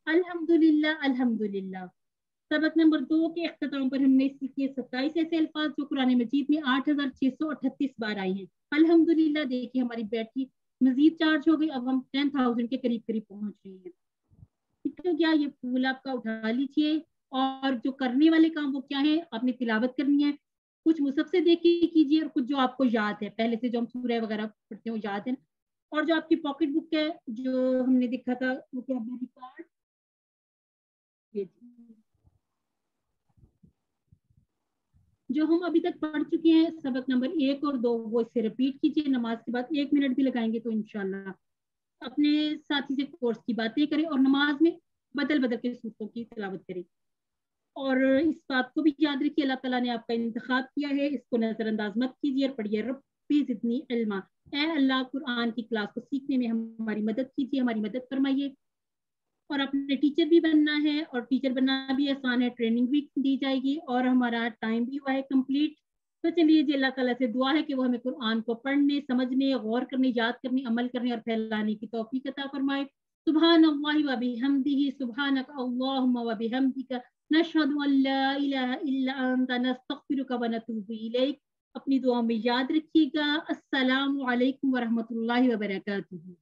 अल्हम्दुलिल्लाह, अल्हम्दुलिल्लाह। सबक नंबर 2 के इख्तिताम पर हमने सीखे 27 ऐसे अल्फाज जो कुरान मजीद में 8638 बार आए हैं। अल्हम्दुलिल्लाह, देखिए हमारी बैटरी मजीद चार्ज हो गई, अब हम 10,000 के करीब करीब पहुंच रहे हैं। ठीक है क्या? ये फूल आपका उठा लीजिए, और जो करने वाले काम वो क्या है? आपने तिलावत करनी है, कुछ मुसहफ से देख के कीजिए और कुछ जो आपको याद है पहले से, जो हम सूरह वगैरह पढ़ते हैं वो याद है ना। और जो आपकी पॉकेट बुक है जो हमने देखा था वोकैबुलरी कार्ड, जो हम अभी तक पढ़ चुके हैं सबक नंबर 1 और 2, वो इससे रिपीट कीजिए। नमाज के बाद 1 मिनट भी लगाएंगे तो इंशाल्लाह अपने साथी से कोर्स की बातें करें और नमाज में बदल बदल के सूरतों की तिलावत करें। और इस बात को भी याद रखिए, अल्लाह ताला ने आपका इंतखाब किया है, इसको नजरअंदाज मत कीजिए और पढ़िए रब्बी ज़िदनी इल्मा, ऐ अल्लाह कुरान की क्लास को सीखने में हमारी मदद कीजिए, हमारी मदद फरमाइए। और अपने टीचर भी बनना है, और टीचर बनना भी आसान है, ट्रेनिंग भी दी जाएगी और हमारा टाइम भी हुआ है कंप्लीट। तो चलिए जी, अल्लाह ताला से दुआ है कि वो हमें कुरान को पढ़ने, समझने, गौर करने, याद करने, अमल करने और फैलाने की तौफीक अता फरमाए। सुब्हानल्लाहि व बिहम्दिही, सुब्हानक अल्लाहुम्मा व बिहम्दिका, नशहदु अल्ला इलाहा इल्ला अंता, नस्तगफिरुका व नतूबु इलैक। अपनी दुआ में याद रखिएगा। अस्सलामु अलैकुम व रहमतुल्लाहि व बरकातुहू।